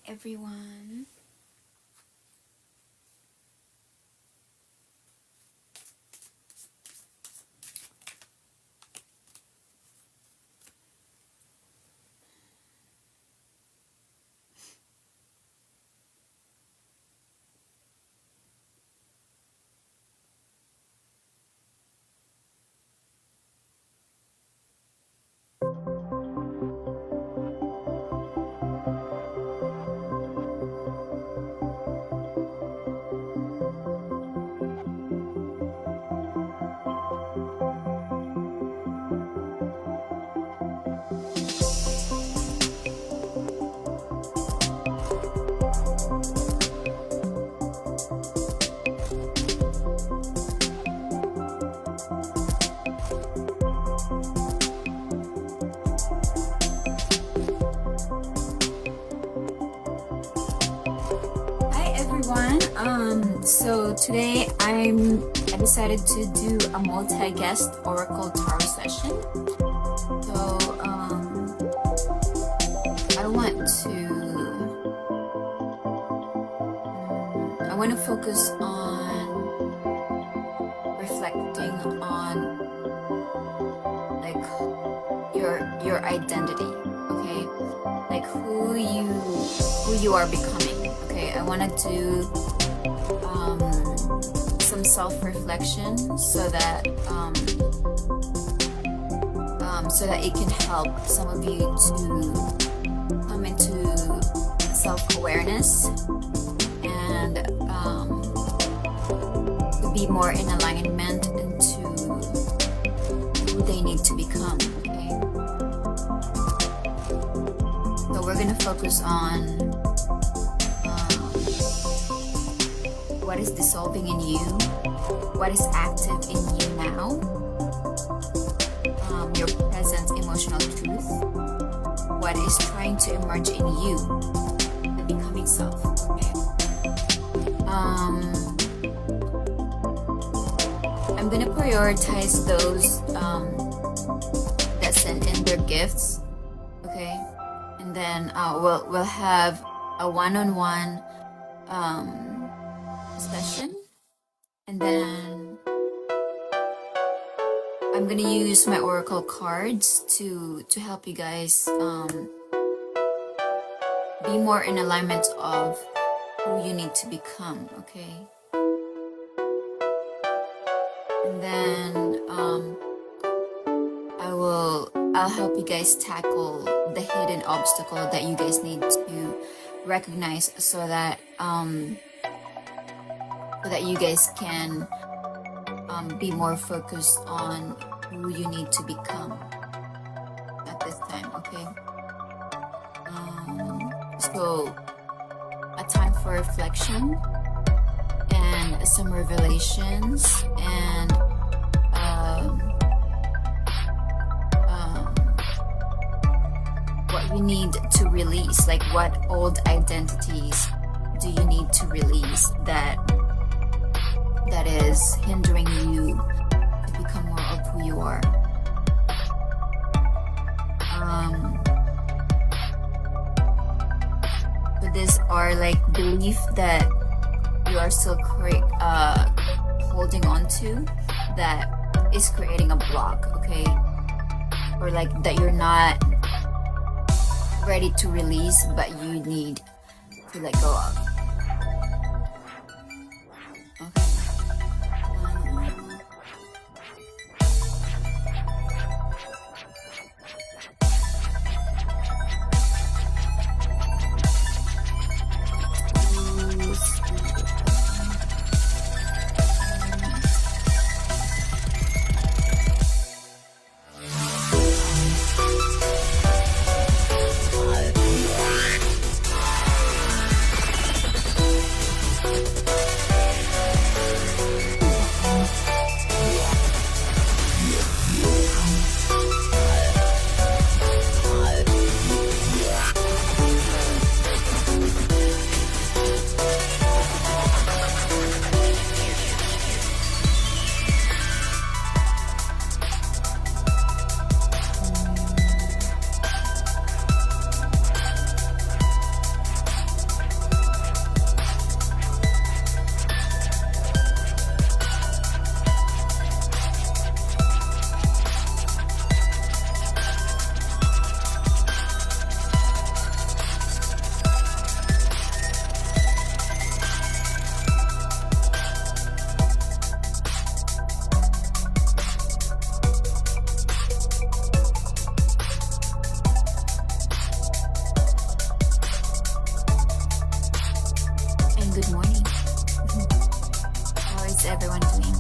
everyone. So today I decided to do a multi-guest Oracle Tarot session. So I want to focus on reflecting on like your identity, okay? Like who you are becoming, okay? I want to do some self-reflection so that it can help some of you to come into self-awareness and to be more in alignment into who they need to become, okay? So we're gonna focus on what is dissolving in you, what is active in you now, your present emotional truth, what is trying to emerge in you, the becoming self, okay? I'm gonna prioritize those that send in their gifts, okay? And then we'll have a one-on-one session, and then I'm gonna use my oracle cards to help you guys be more in alignment of who you need to become, okay? And then I'll help you guys tackle the hidden obstacle that you guys need to recognize so that you guys can be more focused on who you need to become at this time, okay? So a time for reflection and some revelations and what you need to release, like what old identities do you need to release that is hindering you to become more of who you are. So these are like belief that you are still holding on to that is creating a block, okay? Or like that you're not ready to release, but you need to let go of. good morning. How is everyone doing?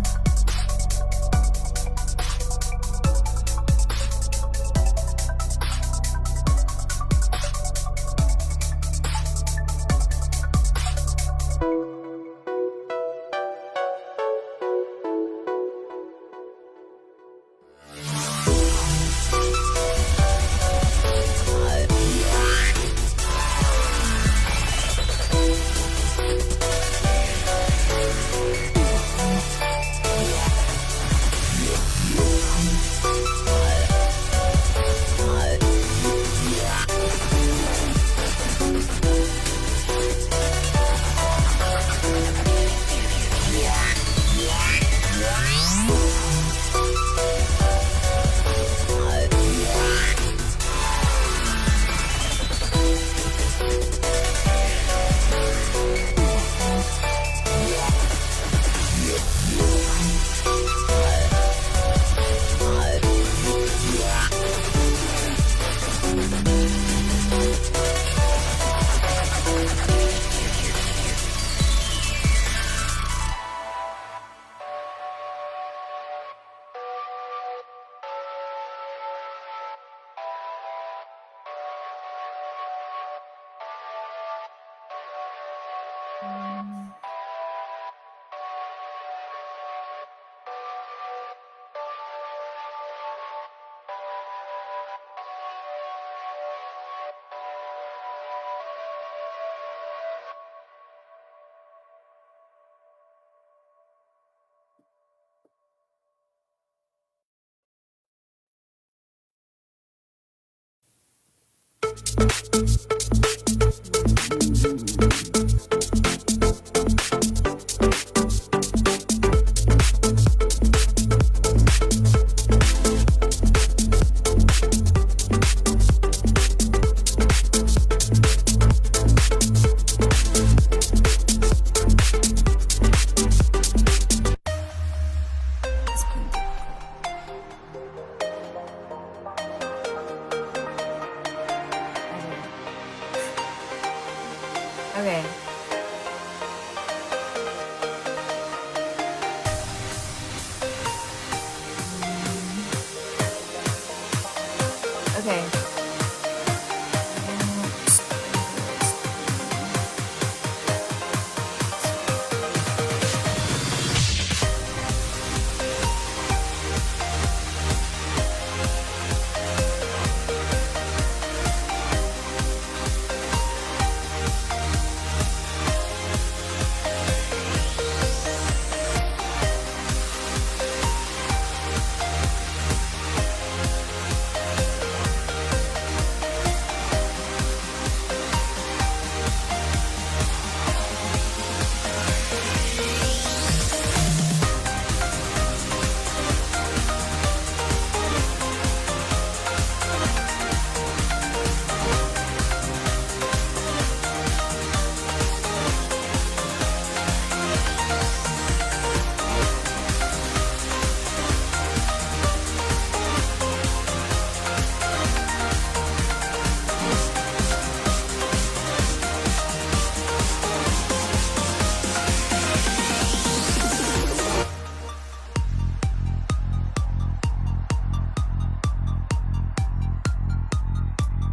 Okay. Okay.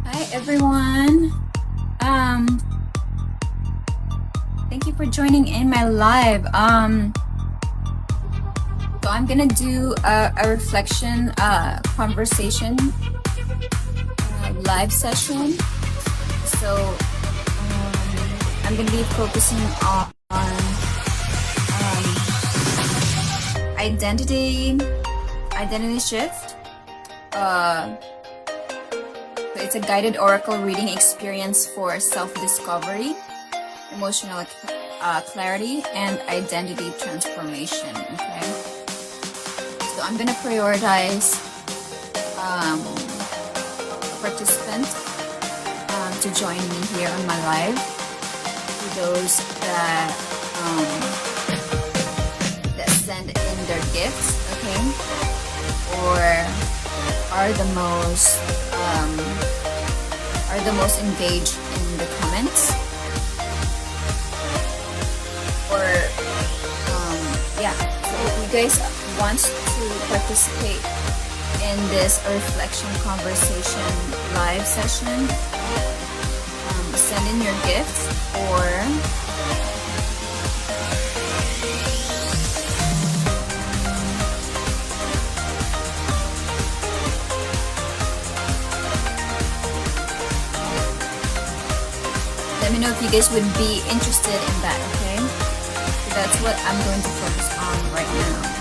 Hi everyone. Thank you for joining in my live. So I'm gonna do a reflection conversation live session. So I'm gonna be focusing on identity shift. It's a guided oracle reading experience for self-discovery, emotional clarity, and identity transformation. Okay, so I'm gonna prioritize participants to join me here on my live. For those that send in their gifts, okay, or are the most engaged in the comments. or yeah. So if you guys want to participate in this reflection conversation live session, send in your gifts, or let me know if you guys would be interested in that, okay? So that's what I'm going to focus on right now.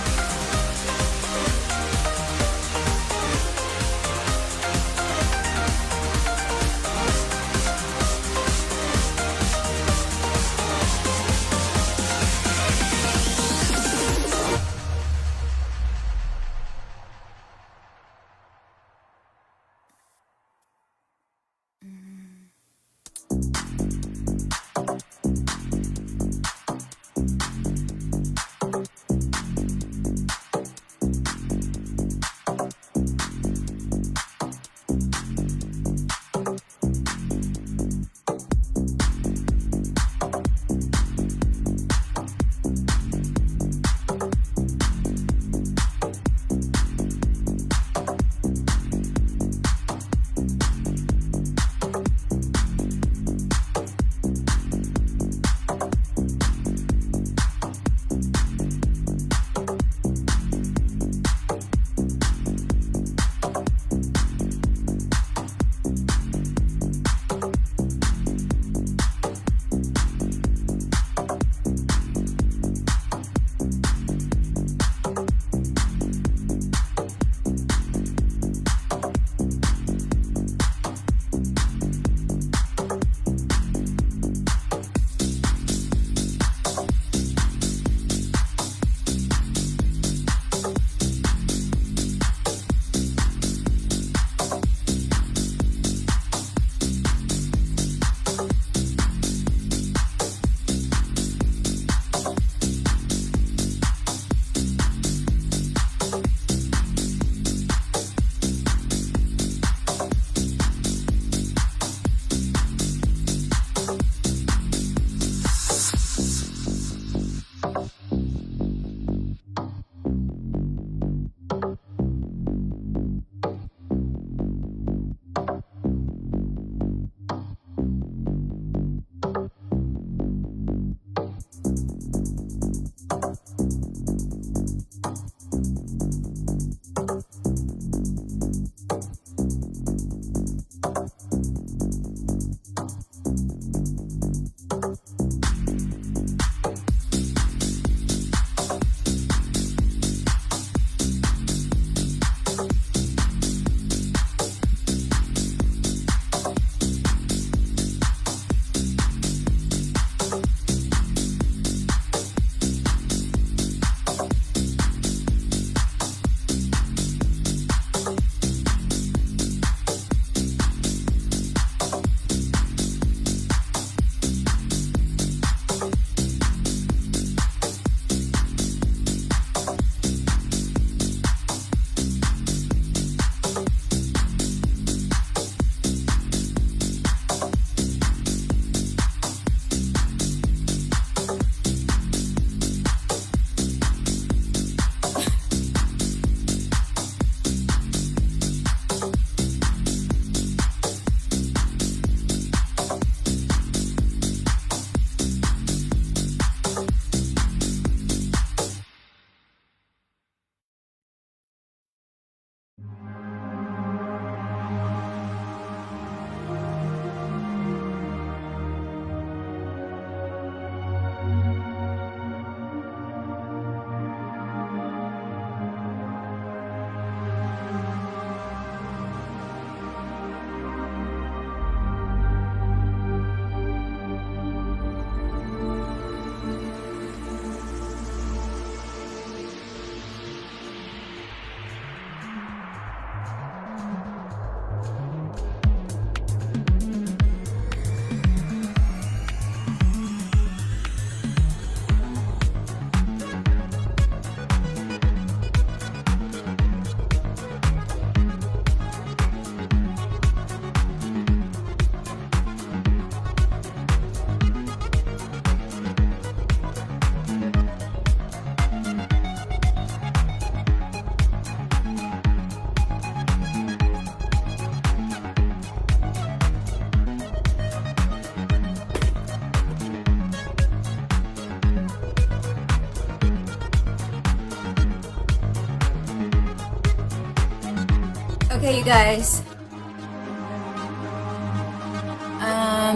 Okay, you guys.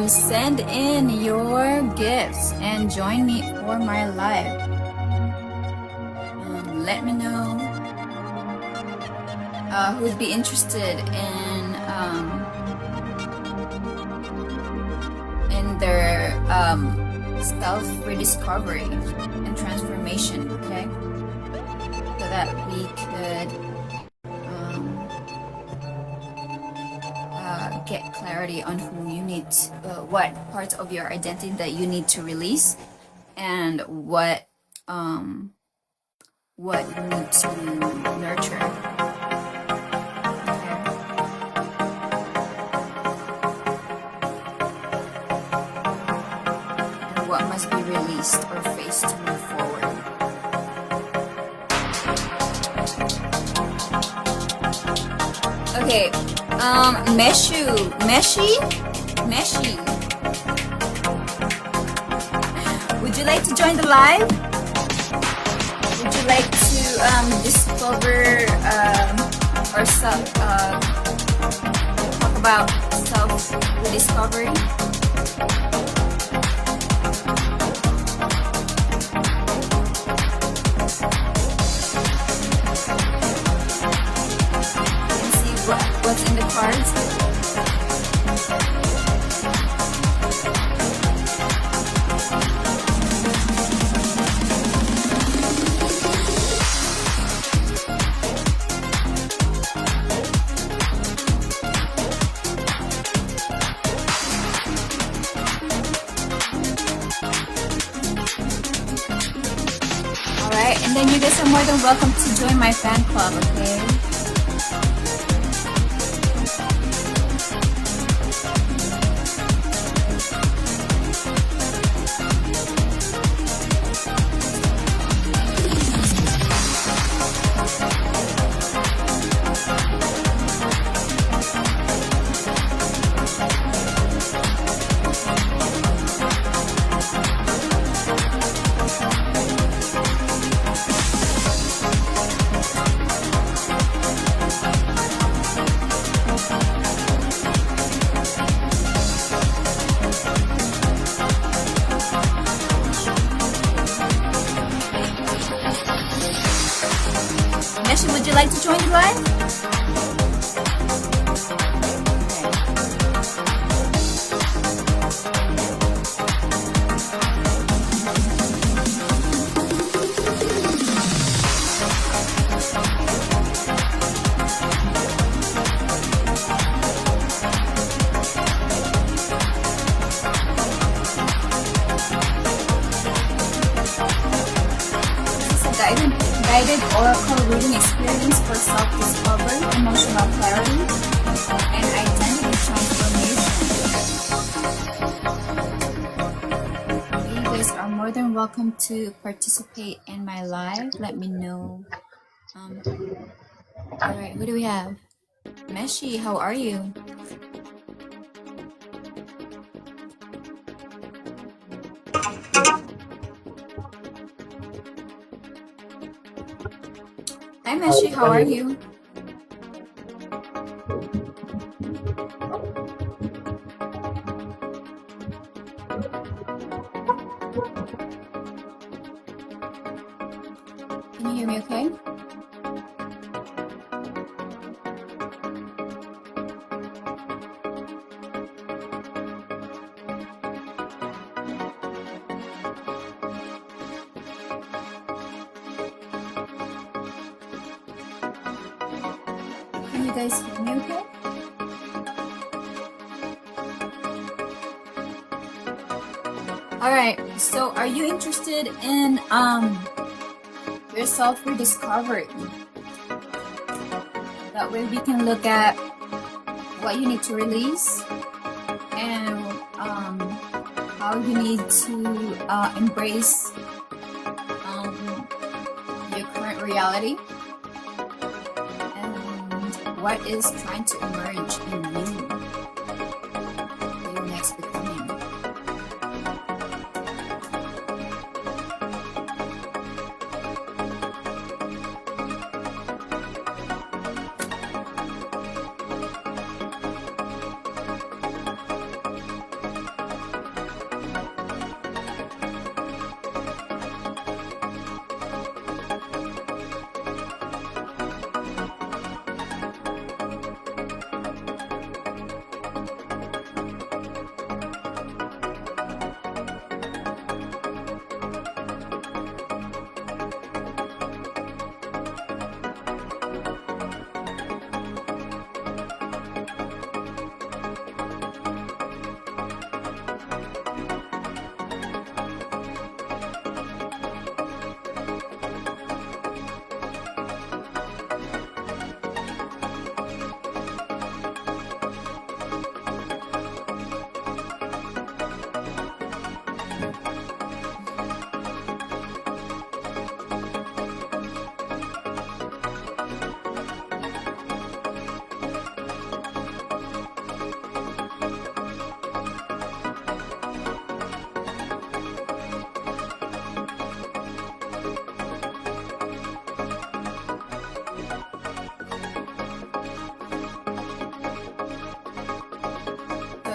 Send in your gifts and join me for my live. Let me know who'd be interested in their self-rediscovery and transformation, okay? So that we could get clarity on who you need to, what parts of your identity that you need to release, and what you need to nurture. Okay. And what must be released or faced to move forward. Okay. Meshi, would you like to join the live? Would you like to discover or talk about self-rediscovery? And see what's in the cards. And then you guys are more than welcome to join my fan club, okay? Would you like to join the live? Guided oracle reading experience for self-discovery, emotional clarity, and identity transformation. You guys are more than welcome to participate in my live. Let me know. Alright, who do we have? Meshi, how are you? Hi Meshi, how are you? Can you hear me okay? Can you guys hear me okay? Alright, so are you interested in your self-rediscovery? That way we can look at what you need to release and how you need to embrace your current reality. What is trying to emerge in you for your next becoming?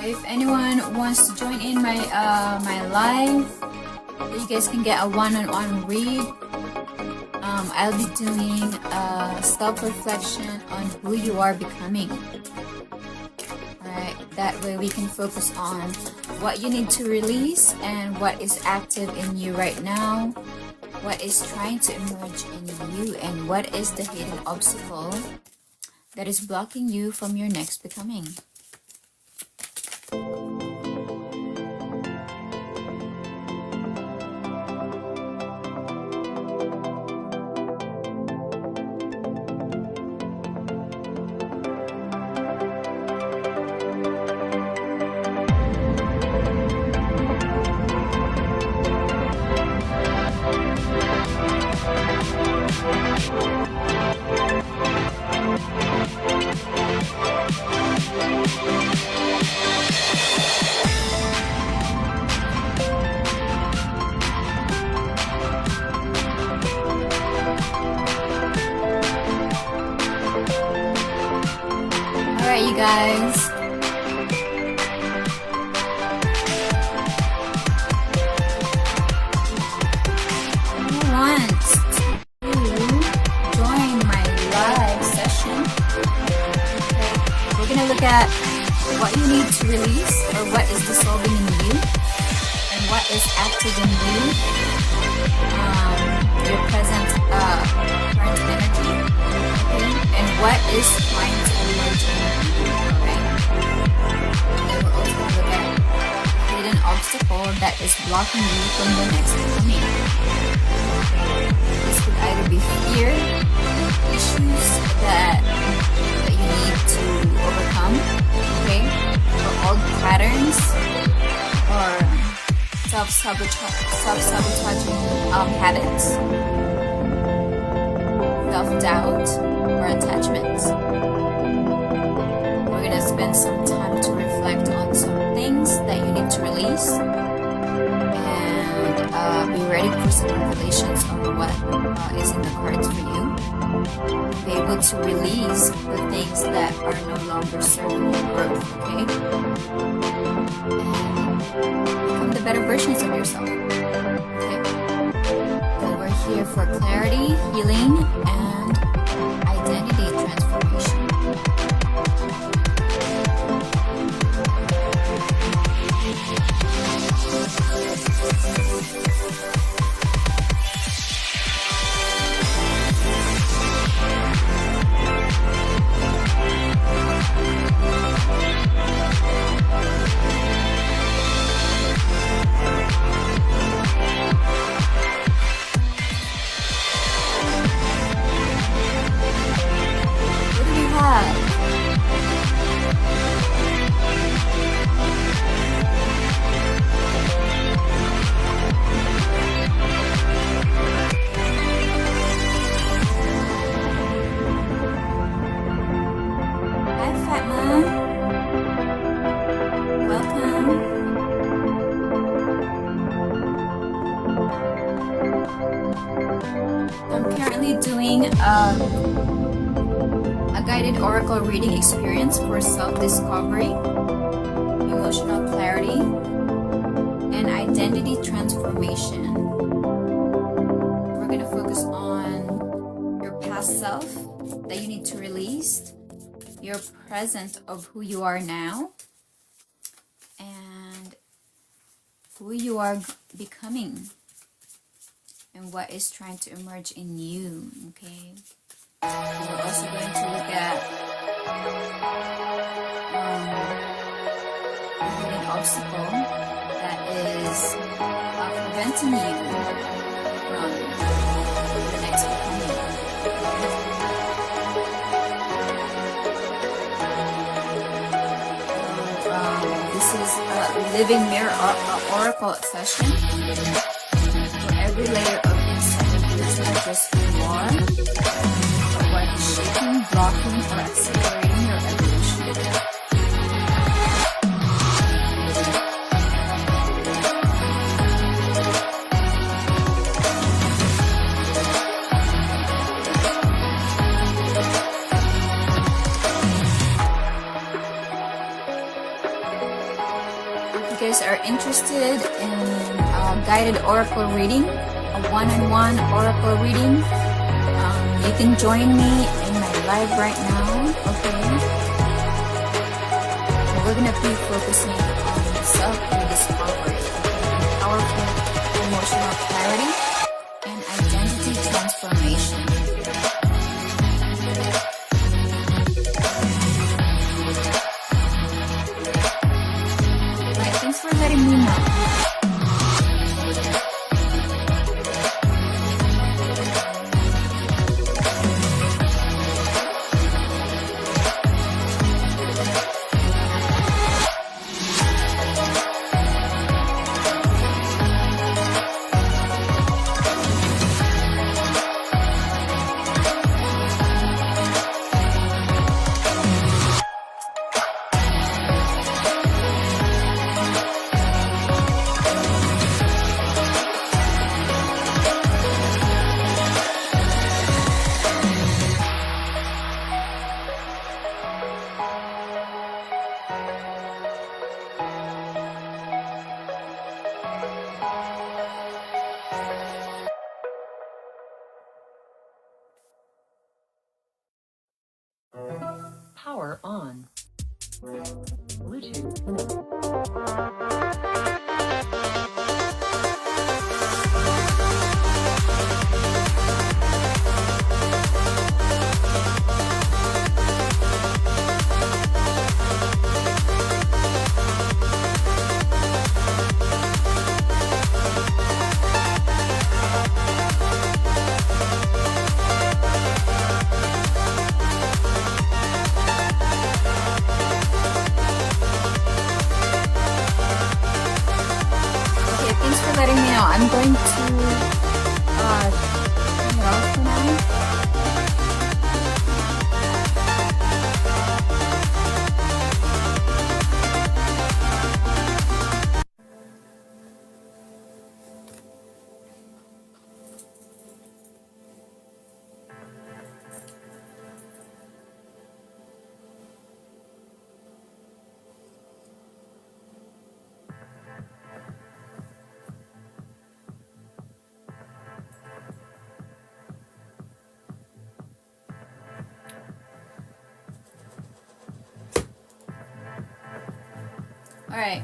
if anyone wants to join in my my live, you guys can get a one-on-one read. I'll be doing self-reflection on who you are becoming. Alright, that way we can focus on what you need to release and what is active in you right now, what is trying to emerge in you, and what is the hidden obstacle that is blocking you from your next becoming. Alright, you guys. Who wants to join my live session? Okay. We're gonna look at what you need to release, or what is dissolving in you, and what is active in you. Your present current energy, okay? And what is trying to emerge in you, right? And then we're also going to look at the hidden obstacle that is blocking you from the next becoming. This could either be fear, issues that you need to overcome, okay? Or old patterns, or self-sabotaging habits, self-doubt, or attachments. We're gonna spend some time to reflect on some things that you need to release, and be ready for some revelations on what is in the cards for you. Be able to release the things that are no longer serving your growth, okay? And become the better versions of yourself, okay? And we're here for clarity, healing, and identity transformation. What do we have? Hi, Fatma. Welcome. I'm currently doing a guided oracle reading experience for self-discovery, emotional clarity, and identity transformation. We're going to focus on your past self that you need to release, your present of who you are now, and who you are becoming, and what is trying to emerge in you, okay? We're also going to look at the hidden obstacle that is preventing you from the next becoming. This is a living mirror oracle session. For every layer of insight, it's not just who you are, but what is shaping, blocking, or accelerating your evolution. are interested in a guided oracle reading, a one-on-one oracle reading, you can join me in my live right now, okay? We're going to be focusing on self-discovery, powerful emotional clarity, and identity transformation. Alright, thanks for letting me know. Power on. Bluetooth. Letting me know. I'm going to turn it off for now. All right.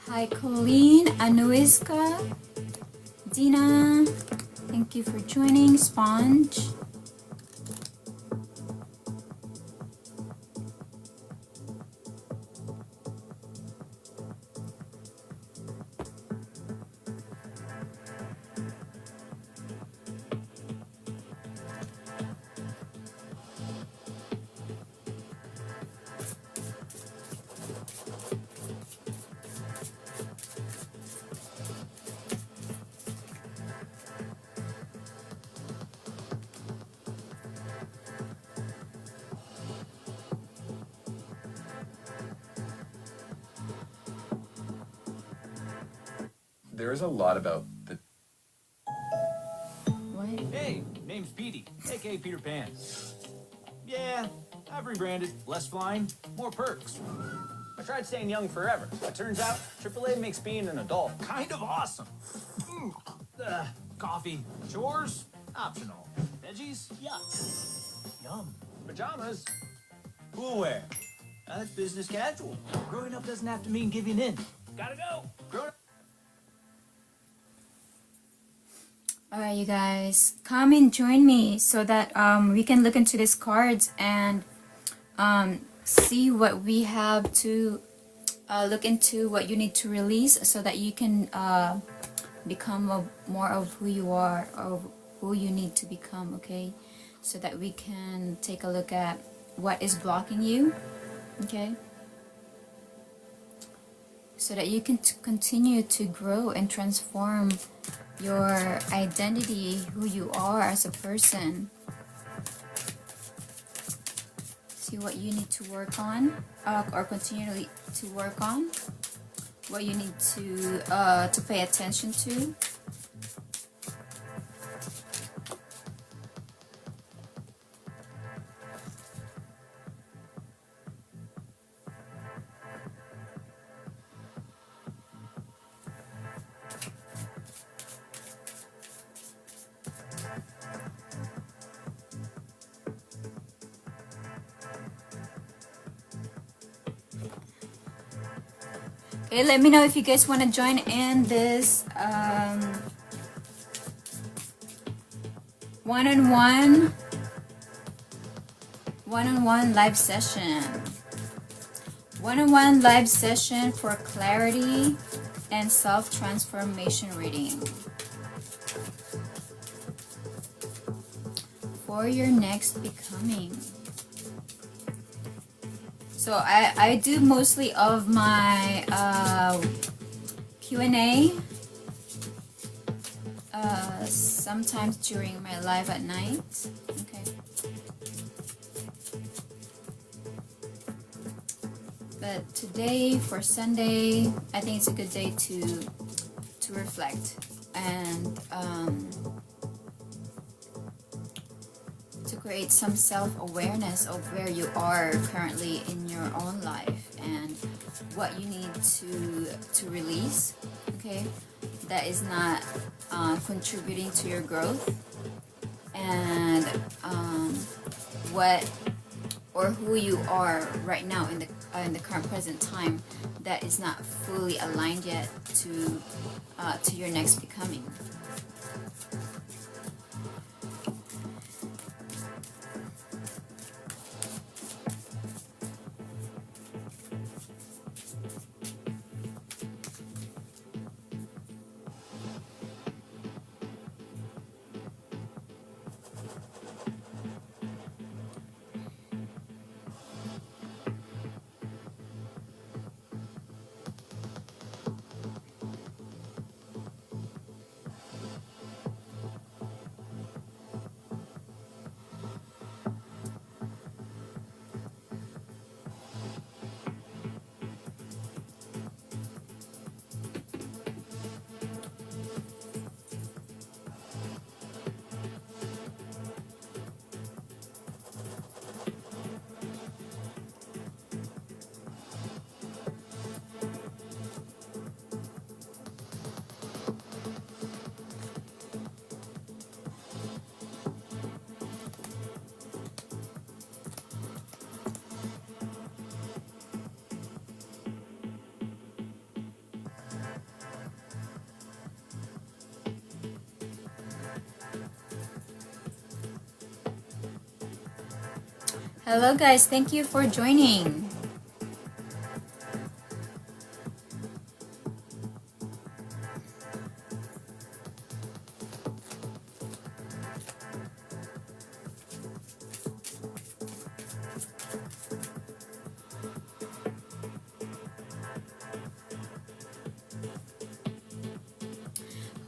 Hi, Colleen, Anuiska, Dina, thank you for joining, Sponge. There is a lot about the... What? Hey, name's Petey, aka Peter Pan. Yeah, I've rebranded. Less flying, more perks. I tried staying young forever, but turns out AAA makes being an adult kind of awesome. Coffee, chores, optional. Veggies, yuck. Yum. Pajamas, cool wear. That's business casual. Growing up doesn't have to mean giving in. Gotta go. Growing up. Alright, you guys, come and join me so that we can look into these cards and see what we have to look into, what you need to release so that you can become more of who you are, or who you need to become, okay? So that we can take a look at what is blocking you, okay? So that you can continue to grow and transform your identity, who you are as a person. See what you need to work on, or continually to work on, what you need to pay attention to. Okay, let me know if you guys want to join in this one-on-one live session. One-on-one live session for clarity and self-transformation reading. For your next becoming. So I do mostly of my Q&A sometimes during my live at night. Okay. But today, for Sunday, I think it's a good day to reflect and to create some self-awareness of where you are currently in your own life and what you need to release, okay, that is not contributing to your growth, and what or who you are right now in the current present time that is not fully aligned yet to your next becoming. Hello guys, thank you for joining.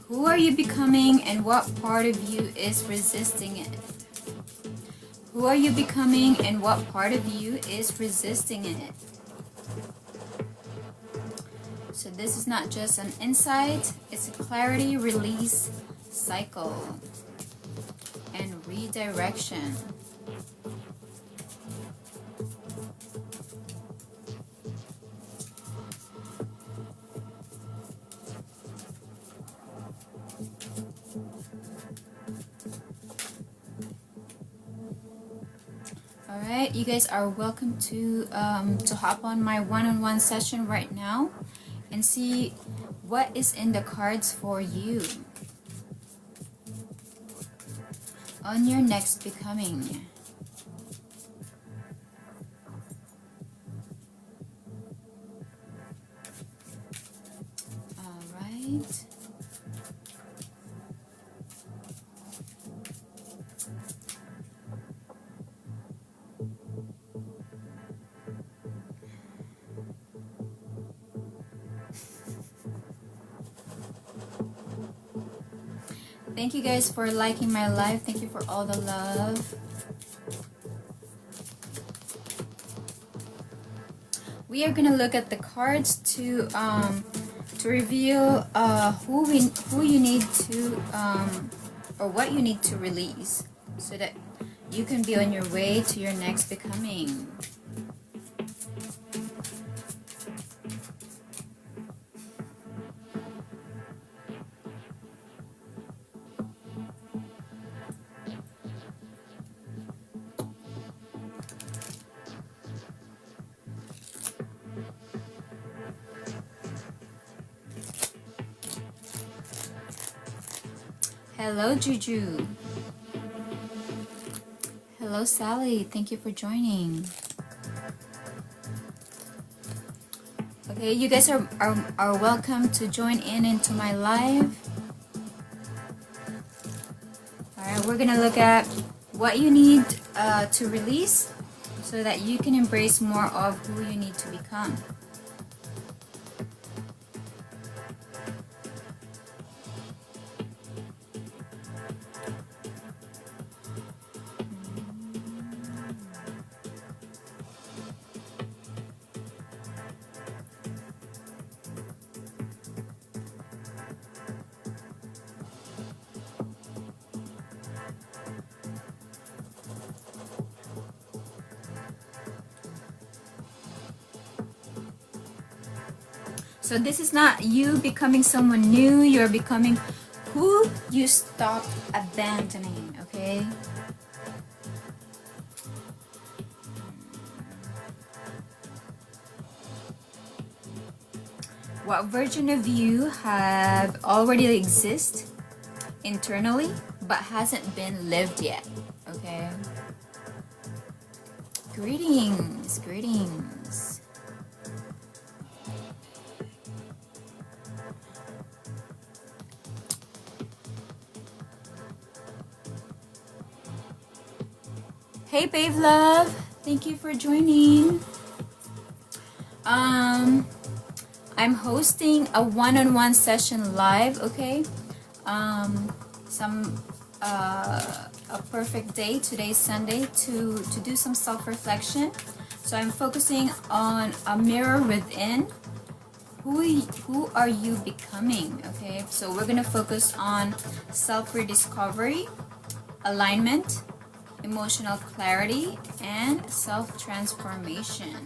Who are you becoming and what part of you is resisting it? Who are you becoming and what part of you is resisting it? So this is not just an insight, it's a clarity release cycle and redirection. Alright, you guys are welcome to hop on my one-on-one session right now and see what is in the cards for you on your next becoming. Alright. Thank you guys for liking my live. Thank you for all the love. We are gonna look at the cards to reveal who you need to or what you need to release so that you can be on your way to your next becoming. Hello, Juju. Hello, Sally. Thank you for joining. Okay, you guys are welcome to join into my live. Alright, we're gonna look at what you need to release so that you can embrace more of who you need to become. So this is not you becoming someone new, you're becoming who you stopped abandoning, okay? What version of you have already exist internally but hasn't been lived yet, okay? Greetings, greetings. Hey, babe love, thank you for joining. I'm hosting a one-on-one session live, okay? A perfect day, today's Sunday, to do some self-reflection. So I'm focusing on a mirror within. Who are you becoming, okay? So we're gonna focus on self-rediscovery, alignment, emotional clarity, and self-transformation.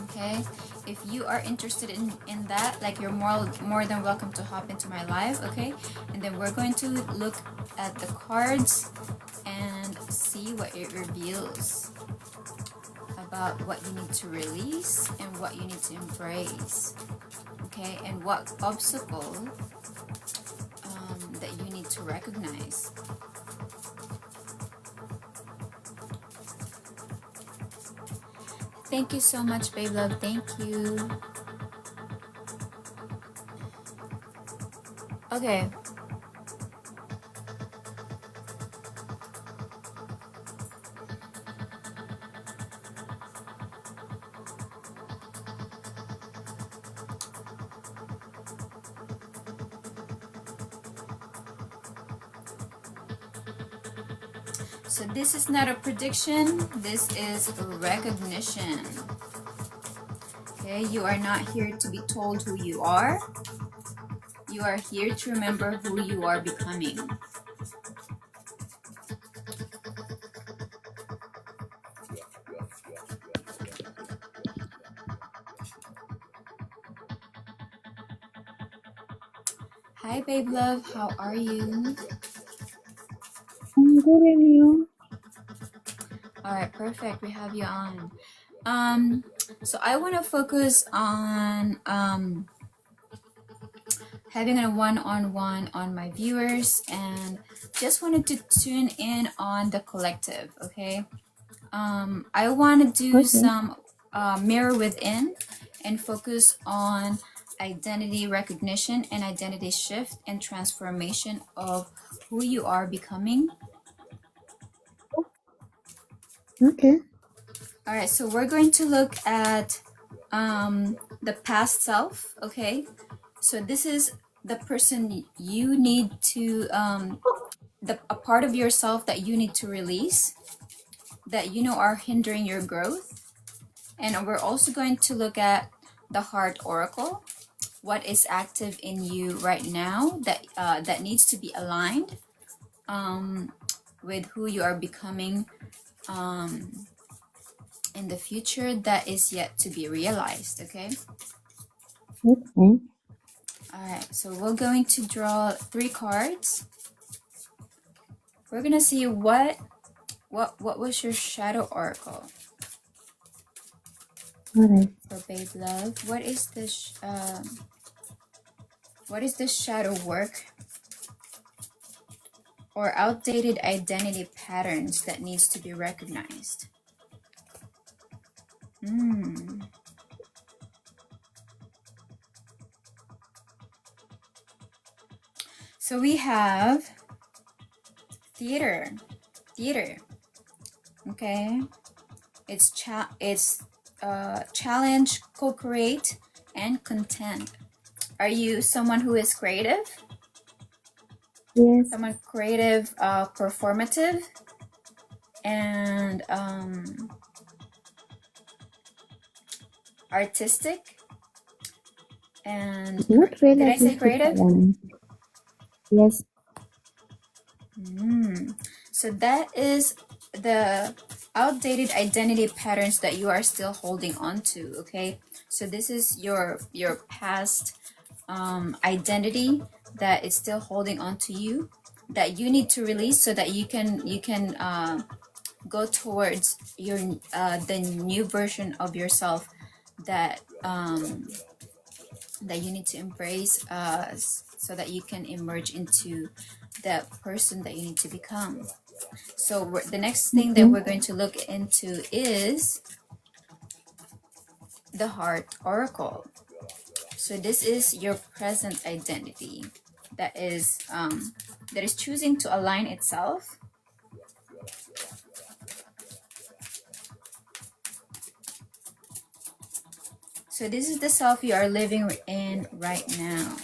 Okay, if you are interested in that, like, you're more than welcome to hop into my live, okay? And then we're going to look at the cards and see what it reveals about what you need to release and what you need to embrace, okay? And what obstacle that you need to recognize. Thank you so much, babe love. Thank you. Okay. So this is not a prediction, this is a recognition. Okay, you are not here to be told who you are. You are here to remember who you are becoming. Hi, babe love, how are you? I'm good, and you? All right, perfect. We have you on. So I want to focus on having a one-on-one on my viewers, and just wanted to tune in on the collective. Okay. I want to do some mirror within and focus on identity recognition and identity shift and transformation of who you are becoming. Okay. All right, so we're going to look at the past self. Okay, so this is the person you need to a part of yourself that you need to release, that you know are hindering your growth. And we're also going to look at the heart oracle, what is active in you right now that that needs to be aligned with who you are becoming in the future that is yet to be realized. Okay. Okay. All right, so we're going to draw 3 cards. We're gonna see what was your shadow oracle. All right. For babe love, what is the shadow work or outdated identity patterns that needs to be recognized? So we have theater. Okay, it's challenge, co-create, and content. Are you someone who is creative? Yes. Someone creative, performative, and artistic. And Not really. did I say creative? Yes. So that is the outdated identity patterns that you are still holding on to. Okay, so this is your past identity that is still holding on to you, that you need to release so that you can go towards your the new version of yourself that that you need to embrace, so that you can emerge into the person that you need to become. So the next thing that we're going to look into is the heart oracle. So this is your present identity that is choosing to align itself So this is the self you are living in right now.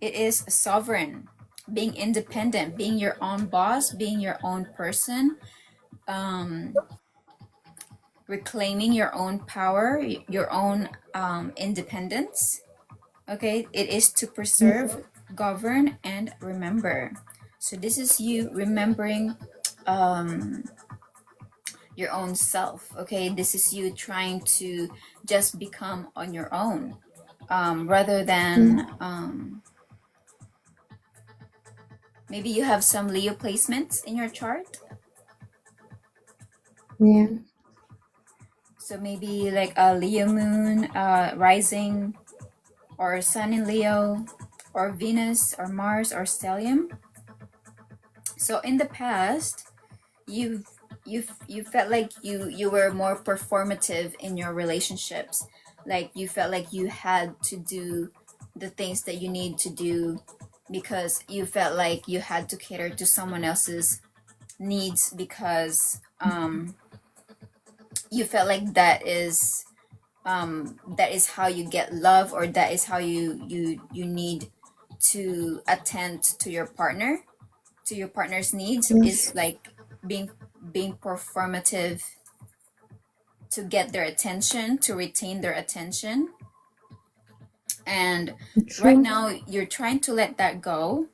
It is sovereign, being independent, being your own boss, being your own person, reclaiming your own power, your own independence. Okay, it is to preserve, govern, and remember. So this is you remembering your own self. Okay, this is you trying to just become on your own, rather than maybe you have some Leo placements in your chart. Yeah. So maybe like a Leo moon, rising, or sun in Leo, or Venus, or Mars, or stellium. So in the past, you felt like you were more performative in your relationships. Like you felt like you had to do the things that you need to do because you felt like you had to cater to someone else's needs, because you felt like that is how you get love, or that is how you need to attend to your partner, to your partner's needs, is like being performative to get their attention, to retain their attention. And right now you're trying to let that go,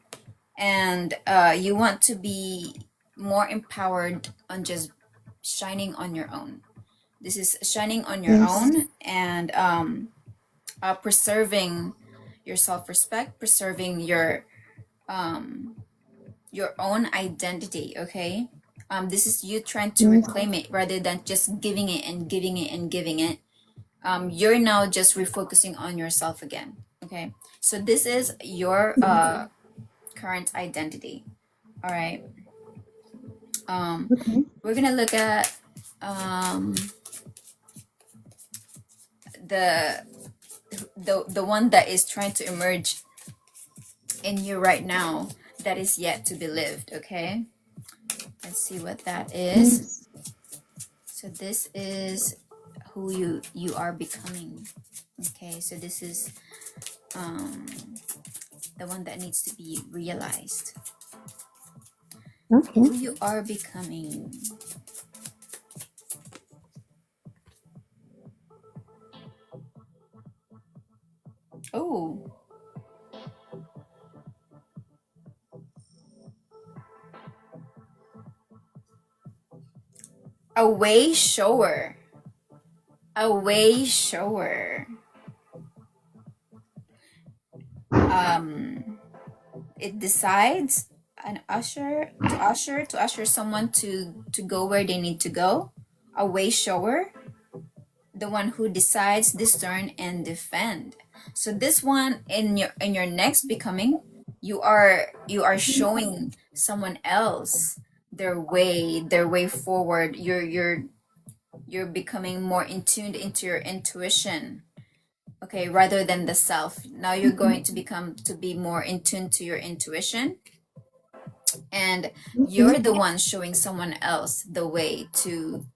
and you want to be more empowered on just shining on your own. This is shining on your own, and preserving your self-respect, preserving your your own identity, okay? This is you trying to reclaim it rather than just giving it and giving it and giving it. You're now just refocusing on yourself again, okay? So this is your current identity. All right. Okay. We're gonna look at the one that is trying to emerge in you right now that is yet to be lived, okay? Let's see what that is. So this is who you are becoming, okay? So this is the one that needs to be realized. Okay. Who you are becoming. Oh, a way shower. A way shower. It decides an usher to usher someone to go where they need to go. A way shower, the one who decides, discern, and defend. So this one in your next becoming, you are showing someone else their way forward. You're becoming more in tuned into your intuition, okay, rather than the self. Now you're going to be more in tune to your intuition, and you're the one showing someone else the way to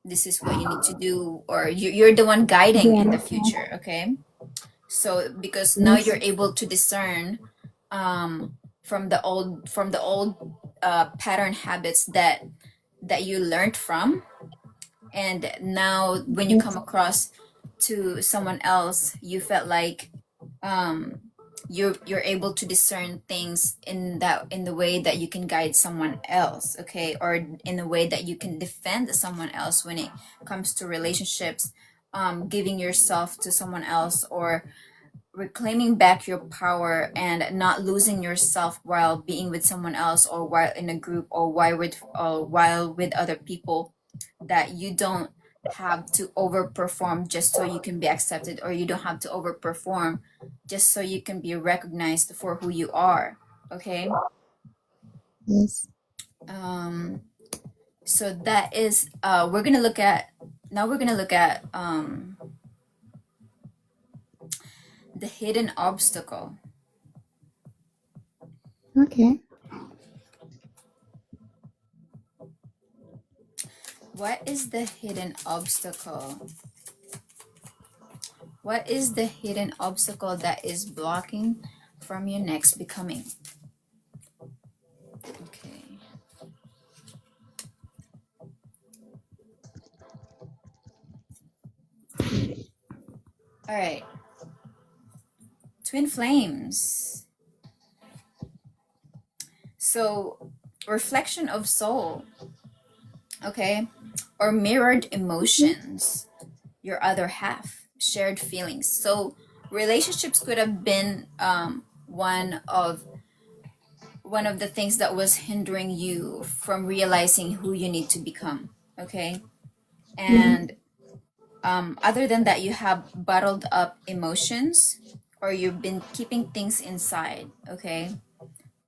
this is what you need to do, or you're the one guiding in the future, okay? So because now you're able to discern from the old pattern habits that you learned from, and now when you come across to someone else, you felt like you're able to discern things in the way that you can guide someone else, okay, or in the way that you can defend someone else when it comes to relationships, giving yourself to someone else, or reclaiming back your power and not losing yourself while being with someone else, or while in a group, or while with other people, that you don't have to overperform just so you can be accepted, or you don't have to overperform just so you can be recognized for who you are, okay? Yes. So that is we're gonna look at the hidden obstacle. Okay. What is the hidden obstacle? What is the hidden obstacle that is blocking from your next becoming? Okay. All right. Twin flames. So, reflection of soul, okay? Or mirrored emotions, your other half, shared feelings. So, relationships could have been one of the things that was hindering you from realizing who you need to become, okay? And other than that, you have bottled up emotions, or you've been keeping things inside, okay?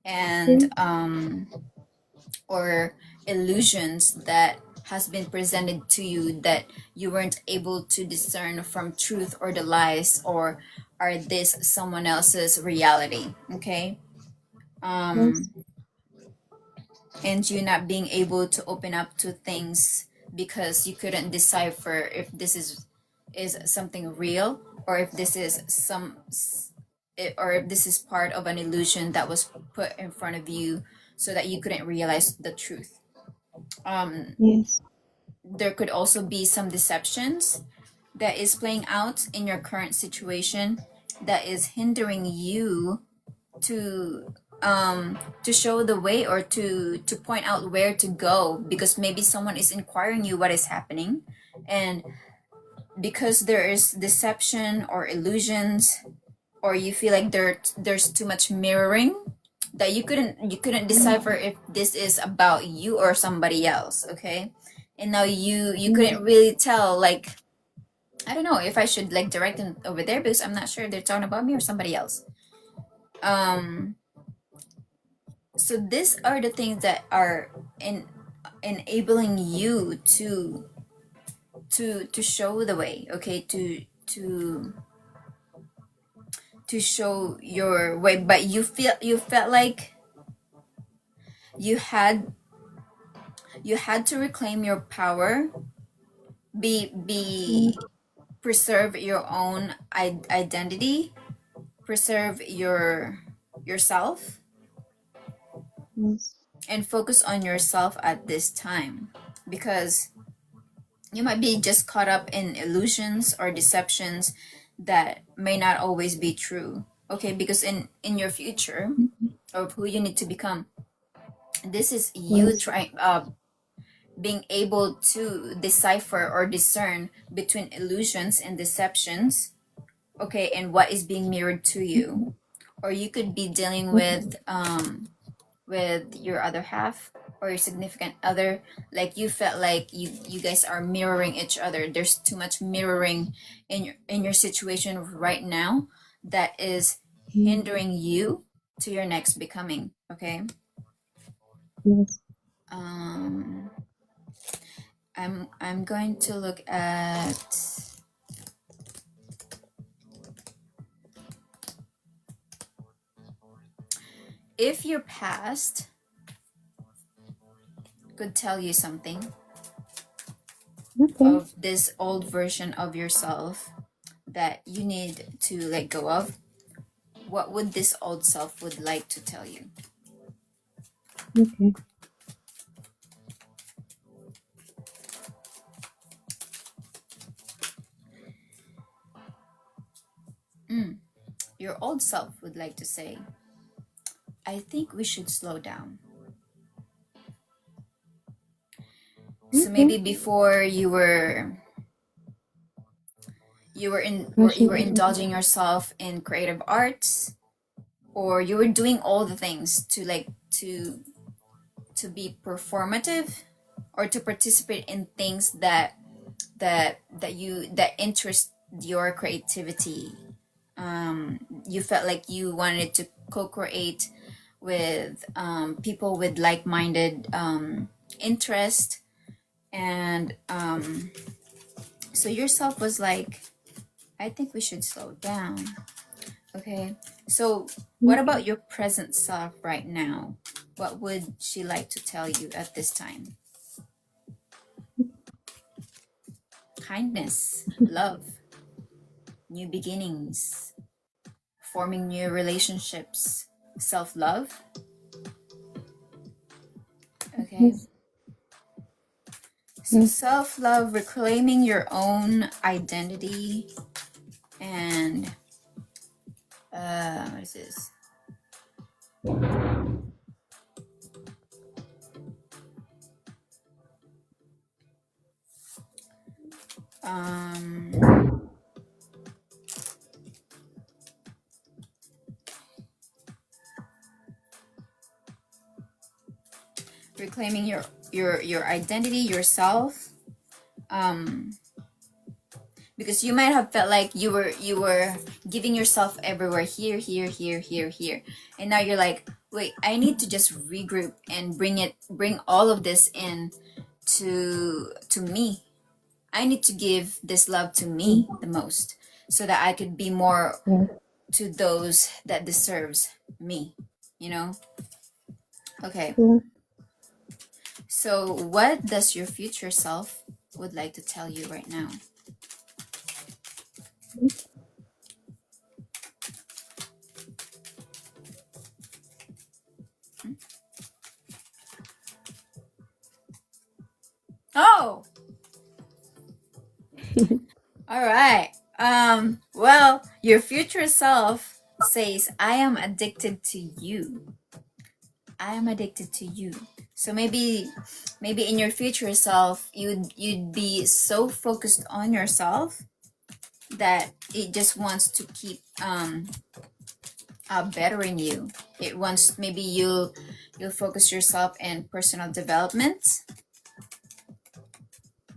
And or illusions that has been presented to you that you weren't able to discern from truth or the lies, or are this someone else's reality, okay? And you not being able to open up to things because you couldn't decipher if this is something real, or if this is or if this is part of an illusion that was put in front of you so that you couldn't realize the truth. Yes. There could also be some deceptions that is playing out in your current situation that is hindering you to show the way, or to point out where to go, because maybe someone is inquiring you what is happening, and because there is deception or illusions, or you feel like there's too much mirroring that you couldn't decipher if this is about you or somebody else, okay? And now you couldn't really tell, like, I don't know if I should like direct them over there because I'm not sure if they're talking about me or somebody else. So these are the things that are enabling you to show the way, okay, to show your way, but you felt like you had to reclaim your power, preserve your own identity, preserve yourself, Yes. and focus on yourself at this time, because you might be just caught up in illusions or deceptions that may not always be true, okay? Because in your future of who you need to become, this is you Yes. trying being able to decipher or discern between illusions and deceptions, okay, and what is being mirrored to you. Or you could be dealing with your other half or your significant other, like you felt like you guys are mirroring each other. There's too much mirroring in your situation right now that is hindering you to your next becoming, okay? Yes. I'm going to look at if your past could tell you something Okay. of this old version of yourself that you need to let go of, what would this old self would like to tell you? Okay. Your old self would like to say, I think we should slow down. So maybe before you were indulging yourself in creative arts, or you were doing all the things to be performative or to participate in things that interest your creativity. You felt like you wanted to co-create with people with like-minded interest, and so yourself was like, I think we should slow down. Okay, so what about your present self right now? What would she like to tell you at this time? Kindness, love, new beginnings, forming new relationships, self-love. Okay. So self-love, reclaiming your own identity, and what is this? Reclaiming your identity, yourself, because you might have felt like you were giving yourself everywhere, here, and now you're like, wait, I need to just regroup and bring all of this in to me. I need to give this love to me the most, so that I could be more to those that deserves me, you know? Okay. So what does your future self would like to tell you right now? Oh, all right. Well, your future self says, I am addicted to you. I am addicted to you. So maybe in your future self, you'd be so focused on yourself that it just wants to keep bettering you. It wants, maybe you'll focus yourself in personal development.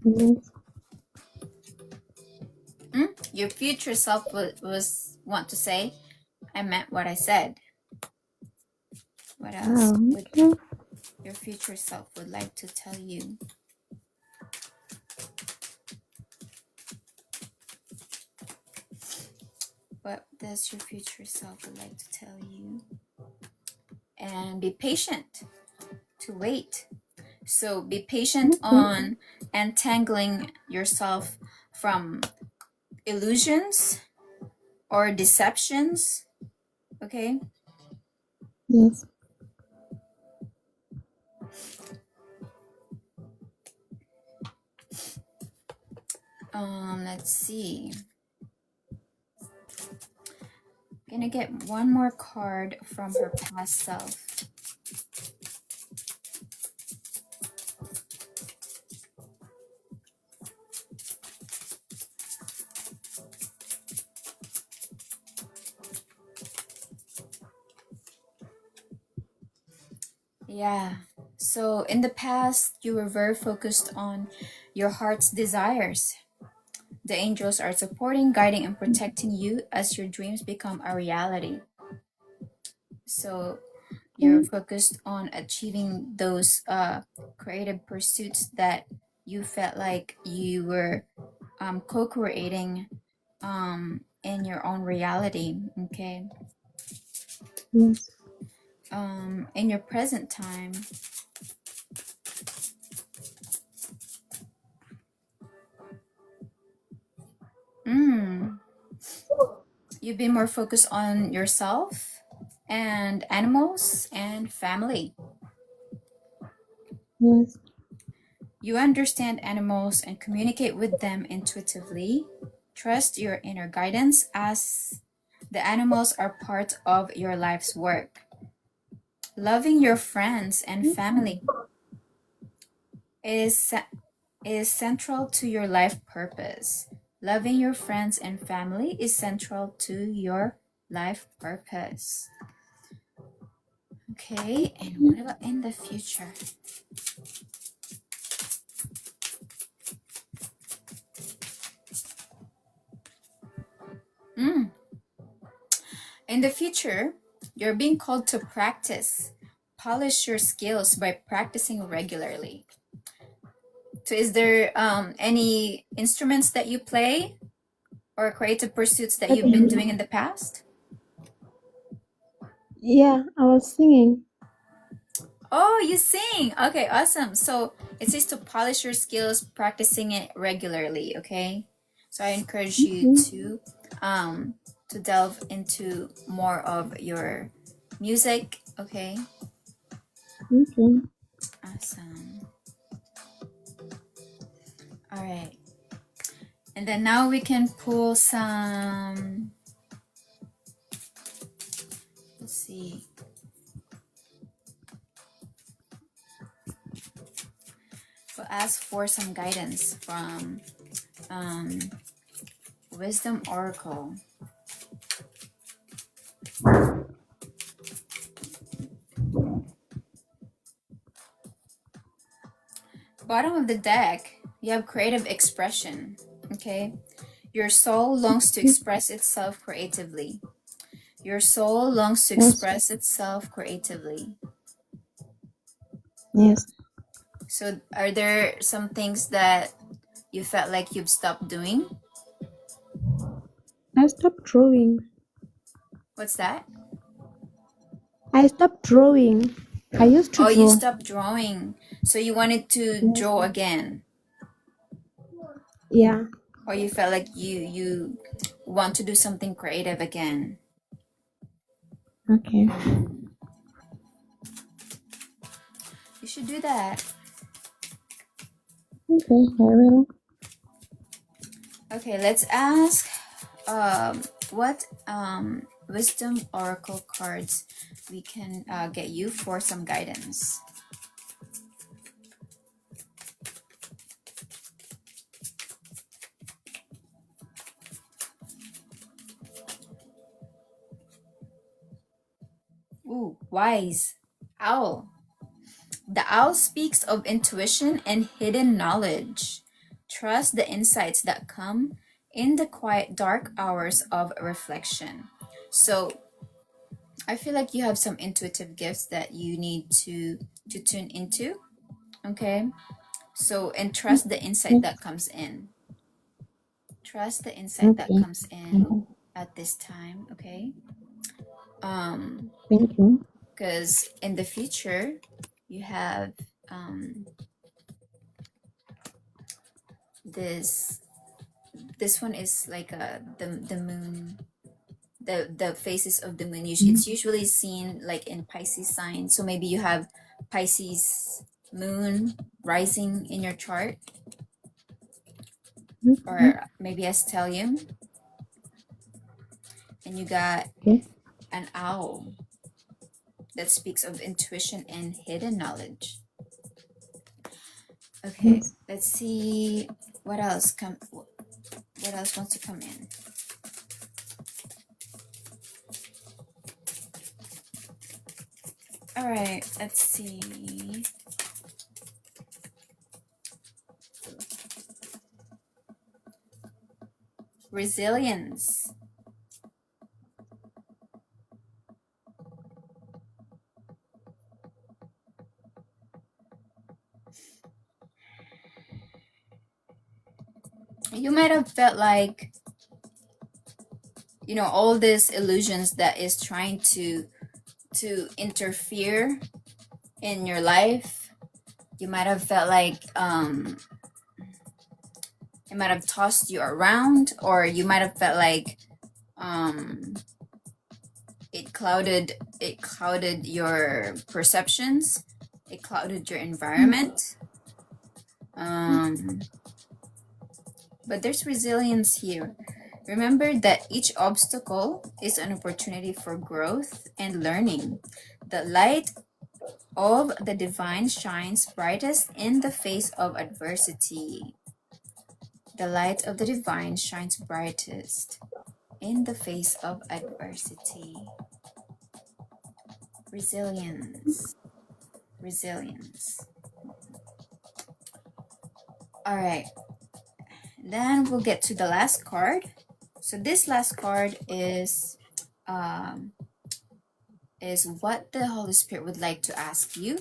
Yes. Your future self was want to say, I meant what I said. What else would your future self would like to tell you? What does your future self would like to tell you? And be patient to wait. So be patient on untangling yourself from illusions or deceptions. Okay? Yes. Let's see. I'm gonna get one more card from her past self. Yeah. So in the past, you were very focused on your heart's desires. The angels are supporting, guiding, and protecting you as your dreams become a reality. So you're focused on achieving those creative pursuits that you felt like you were co-creating in your own reality. Okay. Yes. In your present time, you've been more focused on yourself and animals and family. Yes. You understand animals and communicate with them intuitively. Trust your inner guidance as the animals are part of your life's work. Loving your friends and family is central to your life purpose. Loving your friends and family is central to your life purpose. Okay, and what about in the future? In the future, you're being called to practice. Polish your skills by practicing regularly. So is there any instruments that you play or creative pursuits that you've been doing in the past? Yeah, I was singing. Oh, you sing. Okay, awesome. So it says to polish your skills, practicing it regularly, okay? So I encourage you to delve into more of your music, okay? Okay. Awesome. All right. And then now we can pull some, let's see. We'll ask for some guidance from Wisdom Oracle. Bottom of the deck, you have creative expression, okay? Your soul longs to express itself creatively. Your soul longs to express itself creatively. Yes. So are there some things that you felt like you've stopped doing? I stopped drawing. What's that? I stopped drawing. I used to Oh, draw. you stopped drawing. So you wanted to draw again? Yeah. Or you felt like you want to do something creative again? Okay. You should do that. Okay, I will. Okay, let's ask what wisdom oracle cards we can get you for some guidance. Ooh, wise. Owl. The owl speaks of intuition and hidden knowledge. Trust the insights that come in the quiet, dark hours of reflection. So I feel like you have some intuitive gifts that you need to tune into. Okay. So, and trust the insight that comes in. Trust the insight that Okay. comes in at this time. Okay. Thank you. Because in the future you have this one is like the moon, the phases of the moon. It's usually seen like in Pisces sign, so maybe you have Pisces moon rising in your chart, or maybe a stellium, and you got an owl that speaks of intuition and hidden knowledge. Okay, let's see what else wants to come in. All right, let's see. Resilience. You might have felt like, you know, all these illusions that is trying to interfere in your life. You might have felt like it might have tossed you around, or you might have felt like it clouded your perceptions, it clouded your environment. But there's resilience here. Remember that each obstacle is an opportunity for growth and learning. The light of the divine shines brightest in the face of adversity. The light of the divine shines brightest in the face of adversity. Resilience. Resilience. All right. Then we'll get to the last card. So this last card is what the Holy Spirit would like to ask you,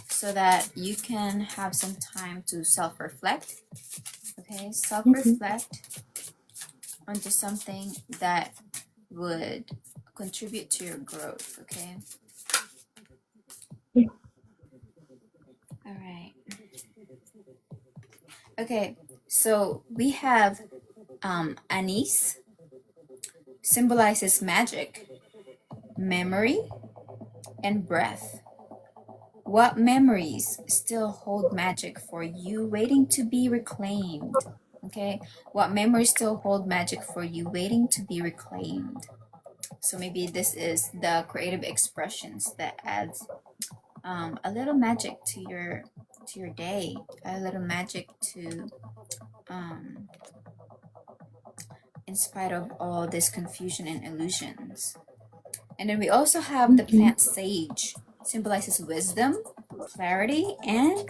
so that you can have some time to self-reflect. Okay, self-reflect onto something that would contribute to your growth. Okay. All right. Okay, so we have anise, symbolizes magic, memory, and breath. What memories still hold magic for you, waiting to be reclaimed? Okay, what memories still hold magic for you, waiting to be reclaimed? So maybe this is the creative expressions that adds a little magic to your day, a little magic to in spite of all this confusion and illusions. And then we also have the plant sage, symbolizes wisdom, clarity, and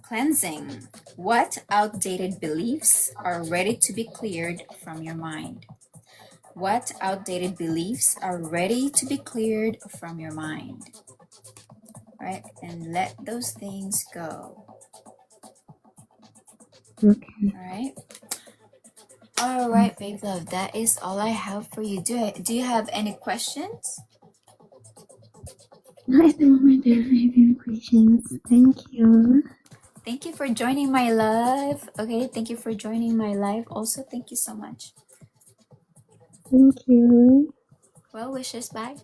cleansing. What outdated beliefs are ready to be cleared from your mind? What outdated beliefs are ready to be cleared from your mind? Right? And let those things go. Okay. All right. All right, babe love, that is all I have for you. Do you have any questions? No, at the moment, I don't have any questions. Thank you. Thank you for joining my live. Okay, thank you for joining my live. Also, thank you so much. Thank you. Well wishes. Bye.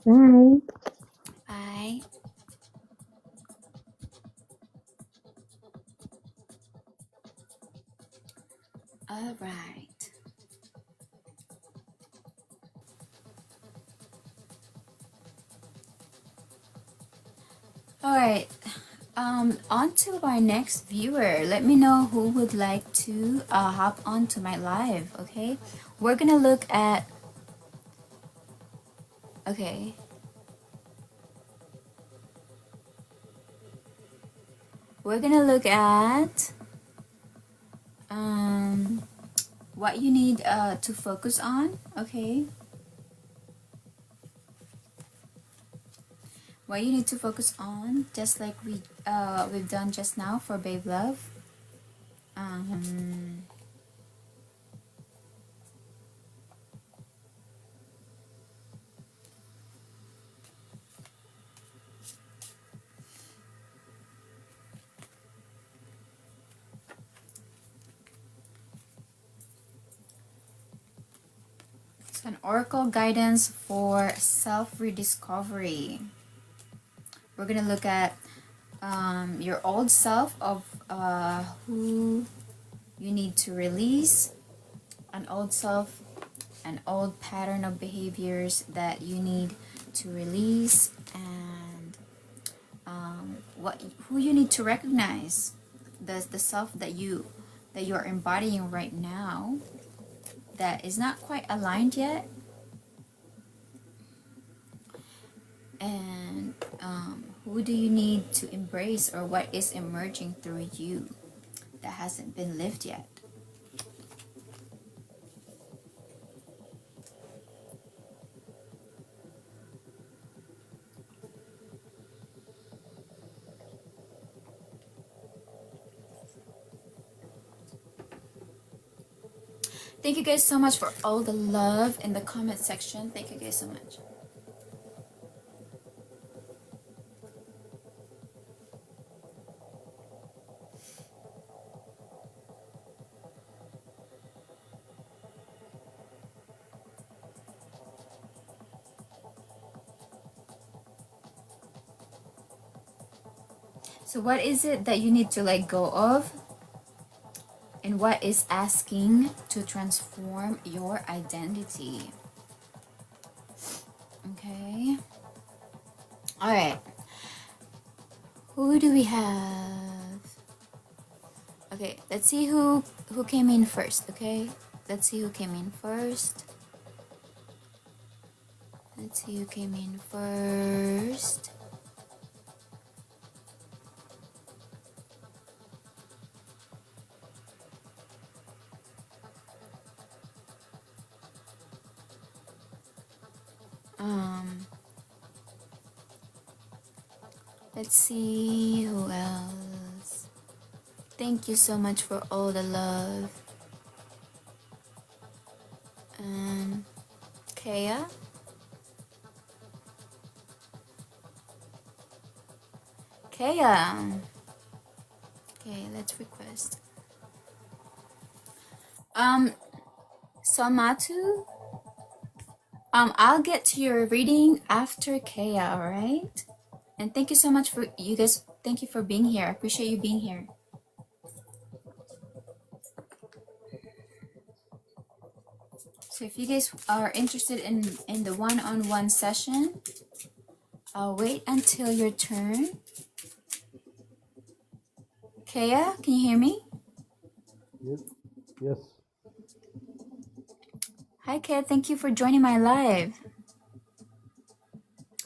Bye. Bye. All right. All right. On to our next viewer. Let me know who would like to hop onto my live. Okay, we're gonna look at Okay. We're gonna look at what you need to focus on, okay? What you need to focus on, just like we've done just now for Babe Love. So an oracle guidance for self-rediscovery. We're gonna look at your old self of who you need to release, an old self, an old pattern of behaviors that you need to release, and who you need to recognize, the self that you're embodying right now that is not quite aligned yet, and who do you need to embrace, or what is emerging through you that hasn't been lived yet. Thank you guys so much for all the love in the comment section. Thank you guys so much. So what is it that you need to let go of? And what is asking to transform your identity? Okay. All right. Who do we have? Okay, let's see who came in first, okay? Let's see who came in first. Let's see who came in first. Let's see who else. Thank you so much for all the love. Kea. Kea. Okay, let's request. Somatu. I'll get to your reading after Kea, alright? And thank you so much for you guys. Thank you for being here. I appreciate you being here. So if you guys are interested in the one-on-one session, I'll wait until your turn. Kea, can you hear me? Yes. Hi, Kea. Thank you for joining my live.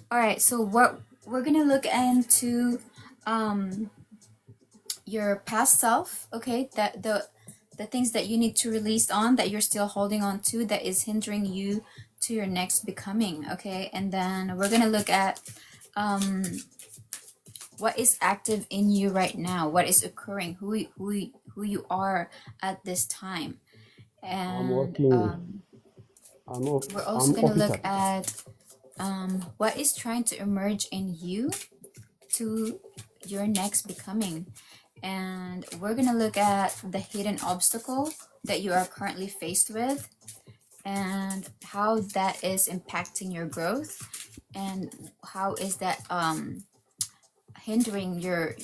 All right. So what we're gonna look into your past self. Okay. That the things that you need to release on, that you're still holding on to, that is hindering you to your next becoming. Okay. And then we're gonna look at what is active in you right now, what is occurring, who you are at this time. And I'm working. we're also going to look at what is trying to emerge in you to your next becoming. And we're going to look at the hidden obstacle that you are currently faced with, and how that is impacting your growth, and how is that hindering your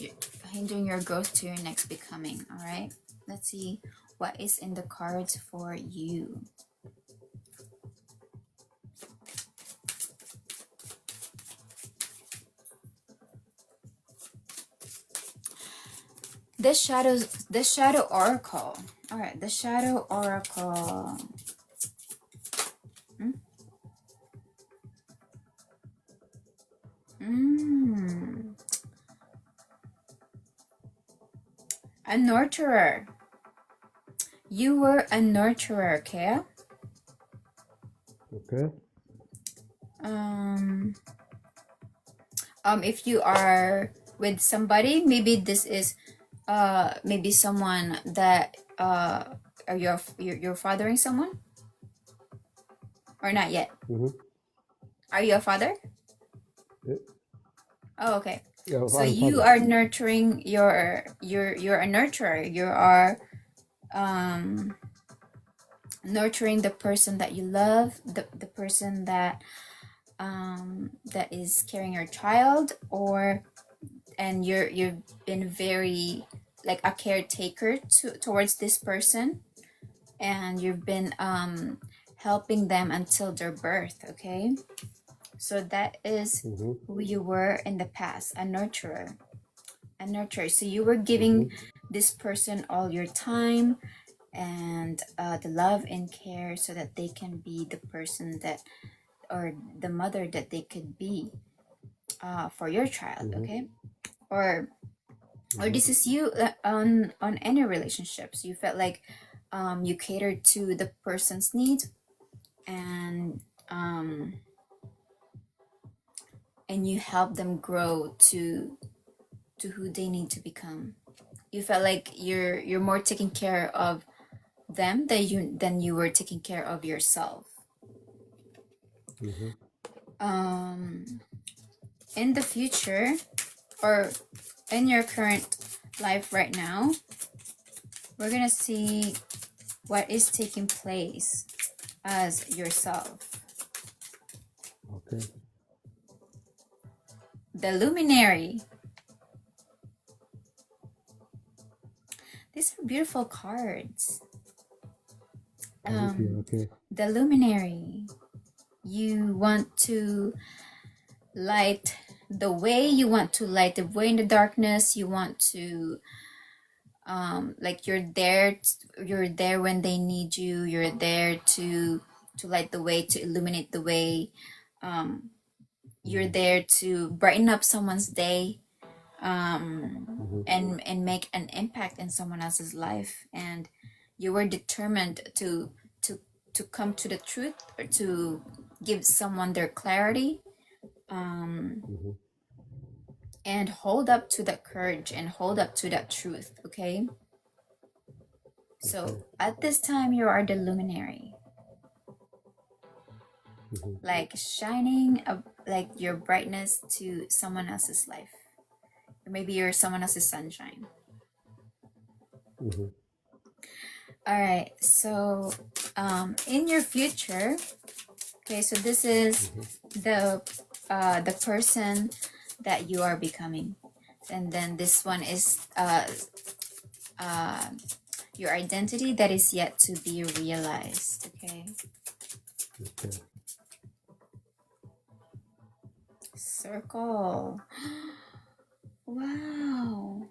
growth to your next becoming. All right, let's see what is in the cards for you. The shadow oracle. All right, the shadow oracle. A nurturer. You were a nurturer, 𝐂𝐻. Okay. If you are with somebody, maybe this is maybe someone that you're fathering someone, or not yet. Are you a father? Yeah. Oh, okay. Yeah, So I'm you father. are nurturing you're a nurturer. You are nurturing the person that you love, the person that that is carrying your child, and you've been very like a caretaker towards this person, and you've been helping them until their birth. Okay, so that is who you were in the past, a nurturer. So you were giving this person all your time and the love and care so that they can be the person that, or the mother that they could be for your child. Okay, or this is you on any relationships. You felt like you catered to the person's needs, and you help them grow to who they need to become. You felt like you're more taking care of them than you were taking care of yourself. In the future, or in your current life right now, we're gonna see what is taking place as yourself. Okay. The luminary. These are beautiful cards. Okay. The luminary. You want to light the way. You want to light the way in the darkness. You want to like you're there when they need you. You're there to light the way, to illuminate the way. You're there to brighten up someone's day, and make an impact in someone else's life. And you were determined to come to the truth, or to give someone their clarity, and hold up to that courage and hold up to that truth. Okay, so at this time you are the luminary, like shining like your brightness to someone else's life, or maybe you're someone else's sunshine. All right, so in your future, okay, so this is the person that you are becoming, and then this one is your identity that is yet to be realized. Okay, circle. Wow.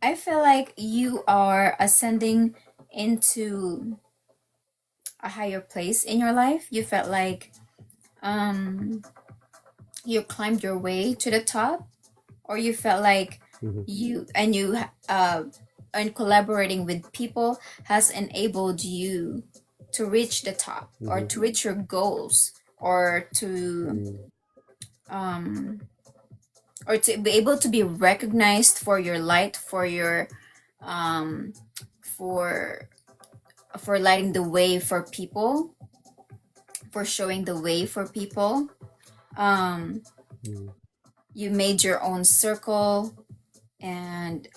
I feel like you are ascending into a higher place in your life. You felt like you climbed your way to the top, or you felt like you and collaborating with people has enabled you to reach the top, or to reach your goals, or to be able to be recognized for your light, for your for lighting the way for people, for showing the way for people. You made your own circle, and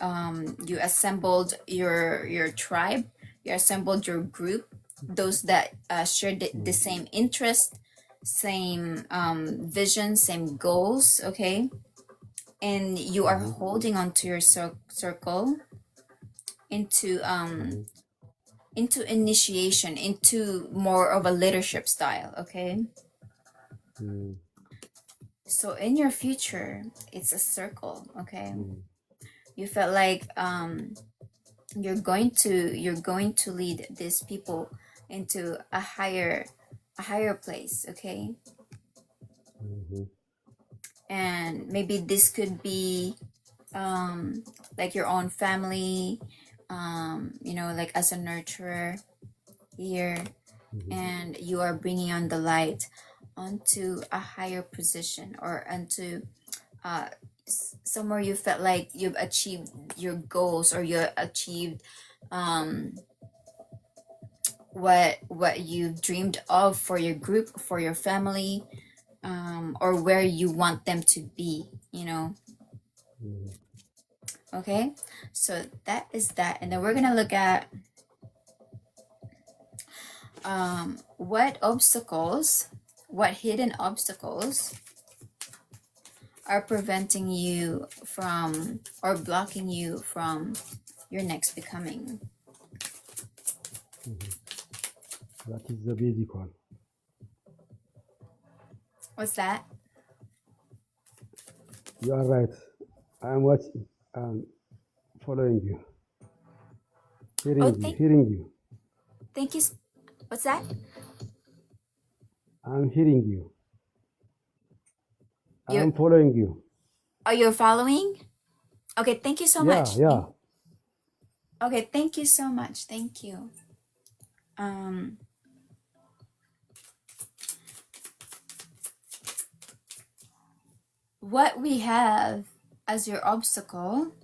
you assembled your tribe, you assembled your group, those that shared the same interest, same vision, same goals. Okay, and you are holding on to your circle into initiation, into more of a leadership style. Okay, so in your future, it's a circle. Okay, you felt like you're going to lead these people into a higher place, okay? And maybe this could be like your own family, you know, like as a nurturer here, and you are bringing on the light onto a higher position, or onto somewhere you felt like you've achieved your goals, or you achieved what you've dreamed of for your group, for your family, or where you want them to be, you know. Okay, so that is that. And then we're gonna look at what hidden obstacles are preventing you from, or blocking you from, your next becoming. That is the basic one. What's that? You are right. I'm watching. I'm following you. Hearing you. Thank you. What's that? I'm hearing you. I'm following you. Oh, you're following? Okay, thank you so much. Yeah. Okay, thank you so much. Thank you. What we have as your obstacle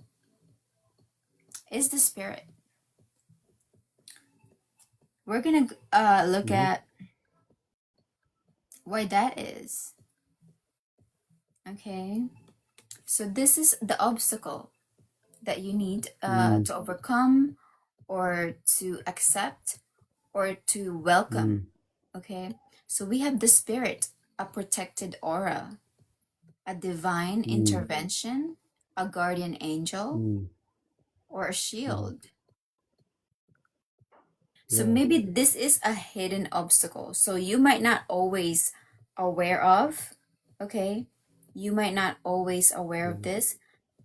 is the spirit. We're gonna look at why that is. Okay, so this is the obstacle that you need to overcome, or to accept, or to welcome. Okay, so we have the spirit, a protected aura, a divine intervention, a guardian angel, or a shield. So maybe this is a hidden obstacle, so you might not always aware of. Okay, you might not always aware of this,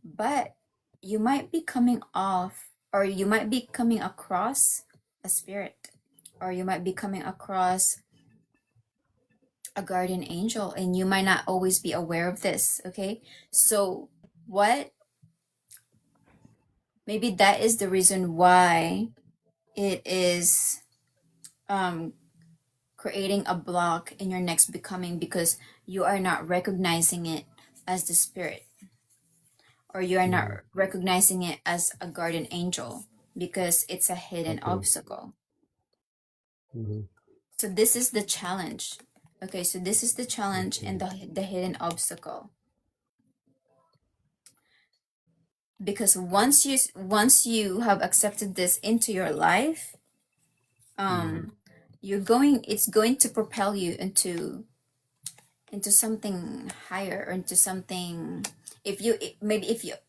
but you might be coming off, or you might be coming across a spirit, or you might be coming across a guardian angel, and you might not always be aware of this. Okay, so maybe that is the reason why it is creating a block in your next becoming, because you are not recognizing it as the spirit, or you are not recognizing it as a guardian angel, because it's a hidden obstacle. So this is the challenge. Okay, so this is the challenge and the hidden obstacle. Because once you have accepted this into your life, it's going to propel you into something higher, or into something. If you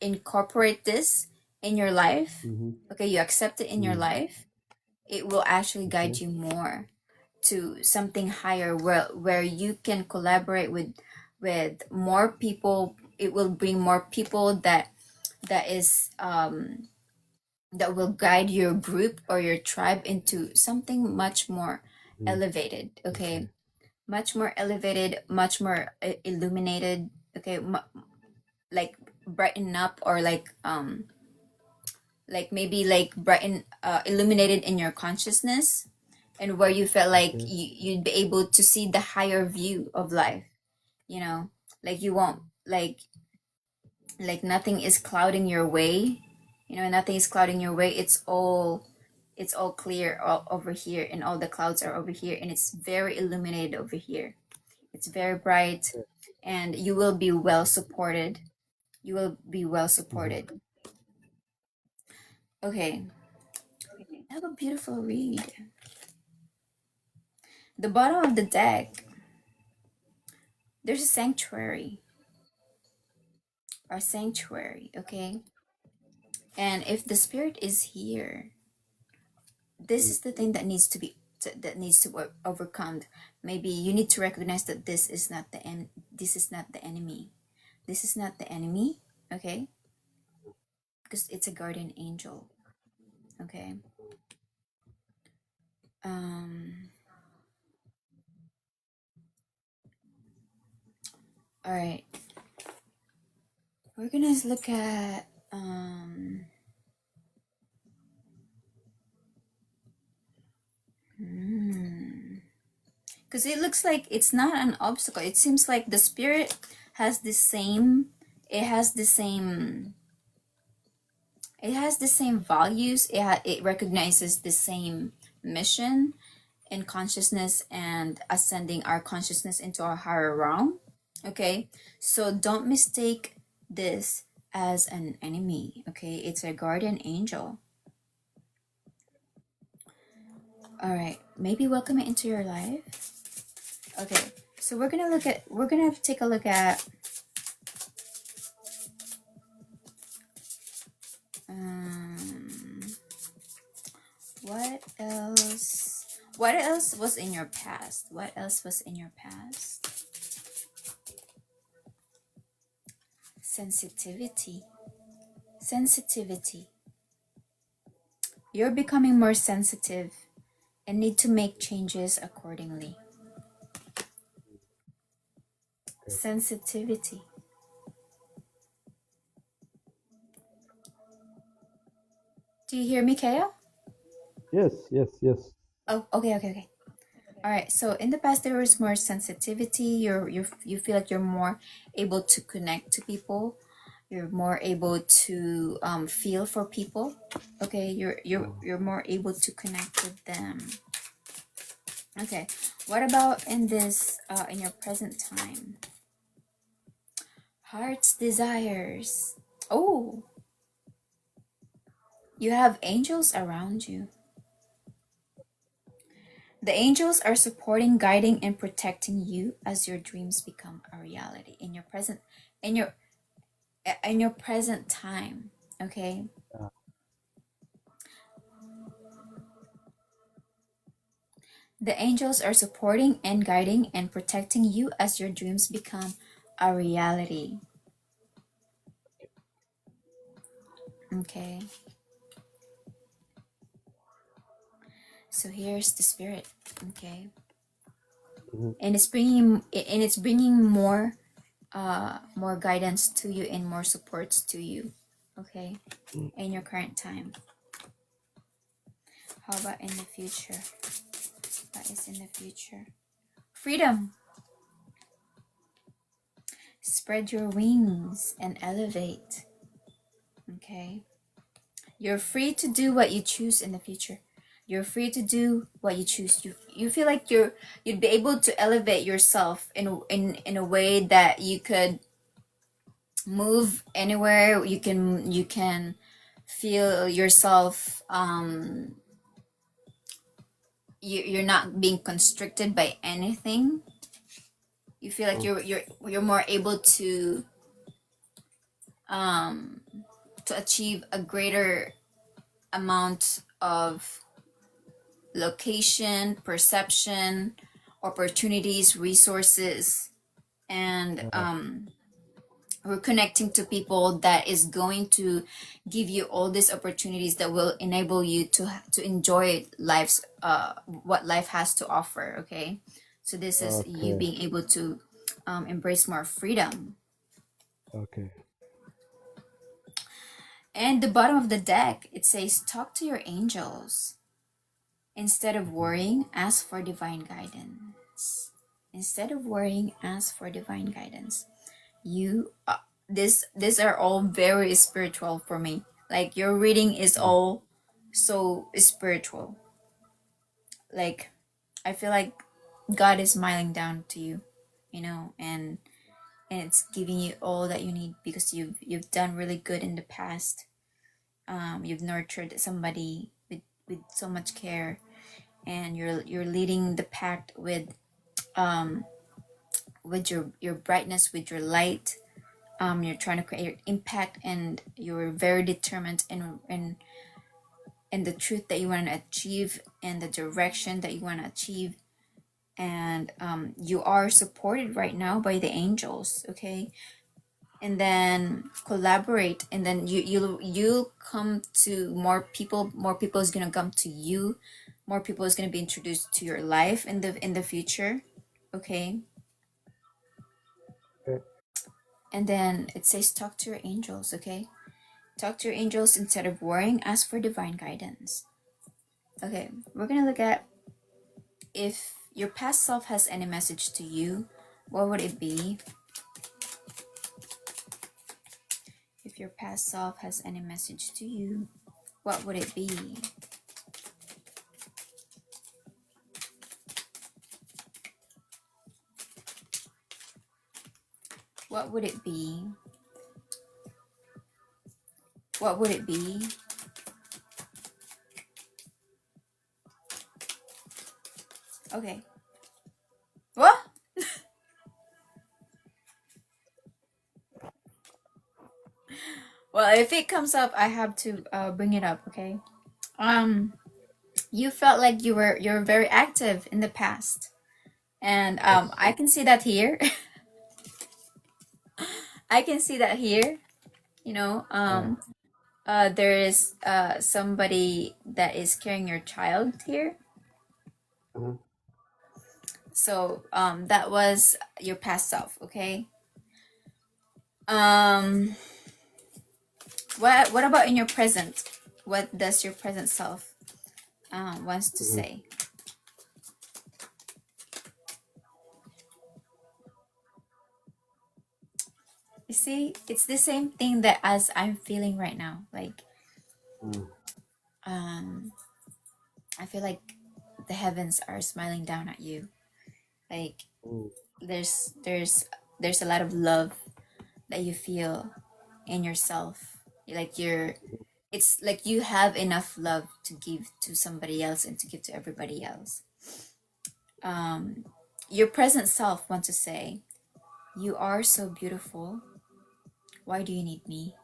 incorporate this in your life, okay, you accept it in your life, it will actually guide you more to something higher, where you can collaborate with more people. It will bring more people that will guide your group or your tribe into something much more elevated. Okay, much more elevated, much more illuminated. Okay, like brighten up, or like maybe like brighten, illuminated in your consciousness, and where you felt like you'd be able to see the higher view of life, you know, like you won't like nothing is clouding your way, you know, nothing is clouding your way. It's all clear over here, and all the clouds are over here, and it's very illuminated over here. It's very bright, and you will be well supported. Okay, have a beautiful read. The bottom of the deck, there's a sanctuary. Okay, and if the spirit is here, this is the thing that needs to be overcome. Maybe you need to recognize that this is not the enemy. This is not the enemy. Okay, because it's a guardian angel. Okay, All right, we're gonna look at because it looks like it's not an obstacle. It seems like the spirit has the same. It has the same. It has the same values. It recognizes the same mission in consciousness and ascending our consciousness into our higher realm. Okay, so don't mistake this as an enemy. Okay, it's a guardian angel. All right, maybe welcome it into your life. Okay, so we're gonna take a look at what else was in your past? What else was in your past? Sensitivity. You're becoming more sensitive and need to make changes accordingly. Sensitivity. Do you hear me, Kea? Yes, yes, yes. Oh, okay. All right. So in the past, there was more sensitivity. You feel like you're more able to connect to people. You're more able to feel for people. Okay. You're more able to connect with them. Okay. What about in this in your present time? Heart's desires. Oh, you have angels around you. The angels are supporting, guiding, and protecting you as your dreams become a reality in your present time. Okay. The angels are supporting and guiding and protecting you as your dreams become a reality. Okay. So here's the spirit. Okay. And it's bringing more guidance to you and more supports to you. Okay. In your current time. How about in the future? What is in the future? Freedom. Spread your wings and elevate. Okay. You're free to do what you choose in the future. You're free to do what you choose. You feel like you'd be able to elevate yourself in a way that you could move anywhere. You can feel yourself you're not being constricted by anything. You feel like you're more able to achieve a greater amount of location, perception, opportunities, resources, and we're connecting to people that is going to give you all these opportunities that will enable you to enjoy life's what life has to offer. Okay, so this is you being able to embrace more freedom. Okay. And the bottom of the deck, it says talk to your angels. Instead of worrying, ask for divine guidance. Instead of worrying, ask for divine guidance. You these are all very spiritual for me. Like your reading is all so spiritual. Like I feel like God is smiling down to you, you know, and it's giving you all that you need because you've done really good in the past. You've nurtured somebody with so much care, and you're leading the pack with your brightness, with your light. You're trying to create your impact, and you're very determined in the truth that you want to achieve and the direction that you want to achieve. And you are supported right now by the angels. Okay, and then collaborate, and then you'll come to more people is gonna come to you more people is going to be introduced to your life in the future. Okay. Okay. And then it says talk to your angels. Okay, talk to your angels instead of worrying. Ask for divine guidance. Okay, we're gonna look at if your past self has any message to you. What would it be? If your past self has any message to you, what would it be? What would it be? What would it be? Okay. What? Well, if it comes up, I have to bring it up, okay? You felt like you're very active in the past. And I can see that here. I can see that here. You know, there is somebody that is carrying your child here. So that was your past self, okay? What about in your present? What does your present self wants to say? You see, it's the same thing that as I'm feeling right now. Like, I feel like the heavens are smiling down at you. Like, there's a lot of love that you feel in yourself. It's like you have enough love to give to somebody else and to give to everybody else. Your present self wants to say, you are so beautiful. Why do you need me?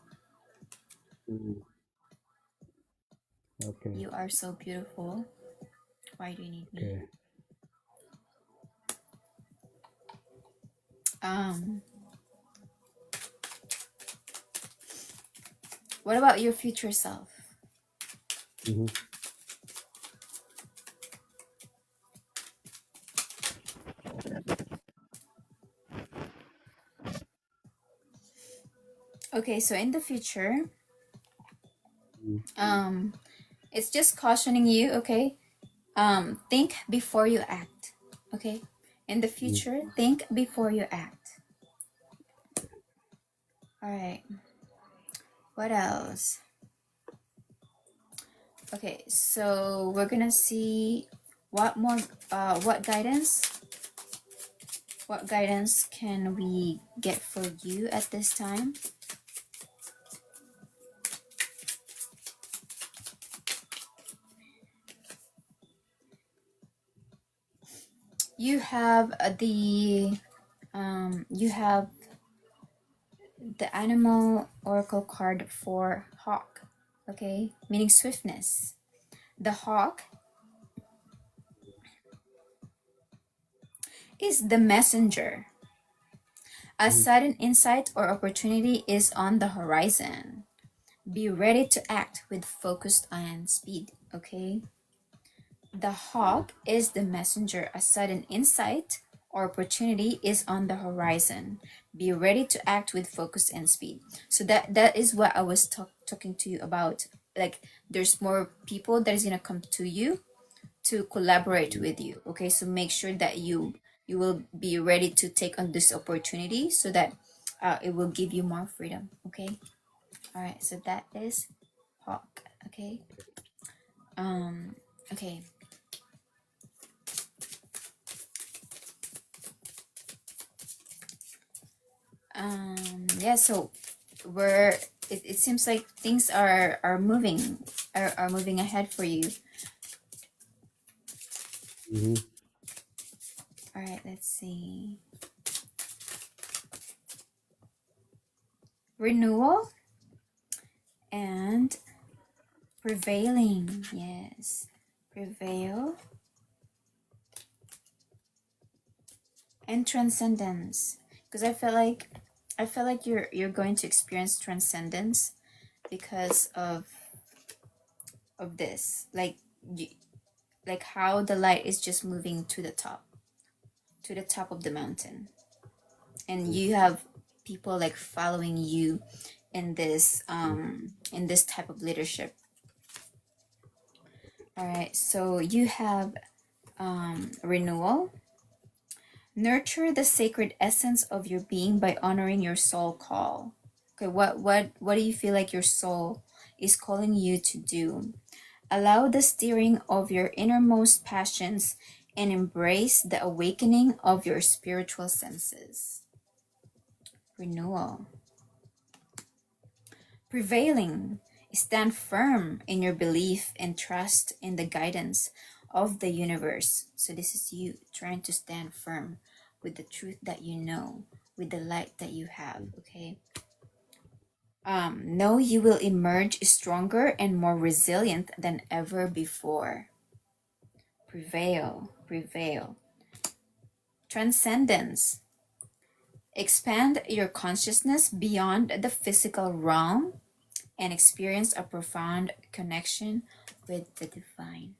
Okay. You are so beautiful. Why do you need me? Okay. What about your future self? Okay, so in the future, it's just cautioning you, okay? Think before you act, okay? In the future, think before you act. All right. What else? Okay, so we're gonna see what guidance can we get for you at this time? You have the animal oracle card for hawk, okay, meaning swiftness. The hawk is the messenger. A sudden insight or opportunity is on the horizon. Be ready to act with focused and speed, okay? The hawk is the messenger. A sudden insight or opportunity is on the horizon. Be ready to act with focus and speed. So that is what I was talking to you about. Like, there's more people that is gonna come to you to collaborate with you, okay? So make sure that you will be ready to take on this opportunity so that it will give you more freedom, okay? All right, so that is hawk, okay? Okay. Yeah, so it seems like things are moving ahead for you. All right, let's see. Renewal and prevailing. Yes, prevail and transcendence, because I feel like you're going to experience transcendence because of this. Like, like how the light is just moving to the top of the mountain, and you have people like following you in this type of leadership. All right, so you have renewal. Nurture the sacred essence of your being by honoring your soul call. Okay, what do you feel like your soul is calling you to do? Allow the steering of your innermost passions and embrace the awakening of your spiritual senses. Renewal. Prevailing. Stand firm in your belief and trust in the guidance of the universe. So this is you trying to stand firm with the truth that you know, with the light that you have, okay? Know you will emerge stronger and more resilient than ever before. Prevail, prevail. Transcendence. Expand your consciousness beyond the physical realm and experience a profound connection with the divine.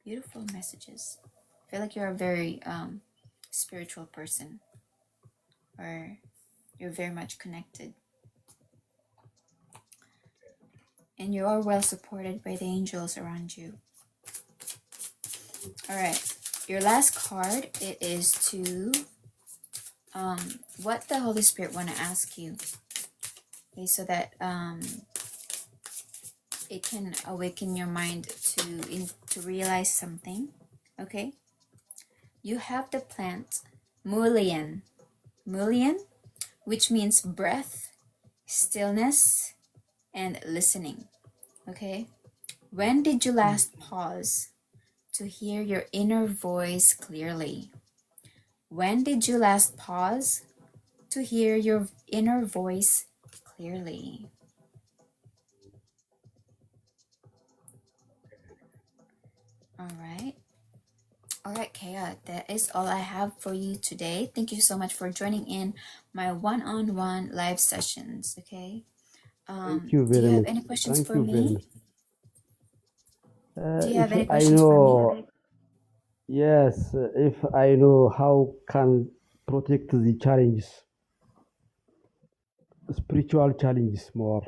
Beautiful messages. I feel like you're a very spiritual person, or you're very much connected. And you are well supported by the angels around you. All right, your last card, it is to what the Holy Spirit want to ask you. Okay, so that it can awaken your mind to realize something. Okay, you have the plant mullein, which means breath, stillness, and listening. Okay, when did you last pause to hear your inner voice clearly? When did you last pause to hear your inner voice clearly? All right, Kea, that is all I have for you today. Thank you so much for joining in my one-on-one live sessions. Okay, Thank you do very you have much. any questions Thank for you very me? much. Do you If have any I questions for me? know, yes, if I know how can protect the challenges, spiritual challenges more,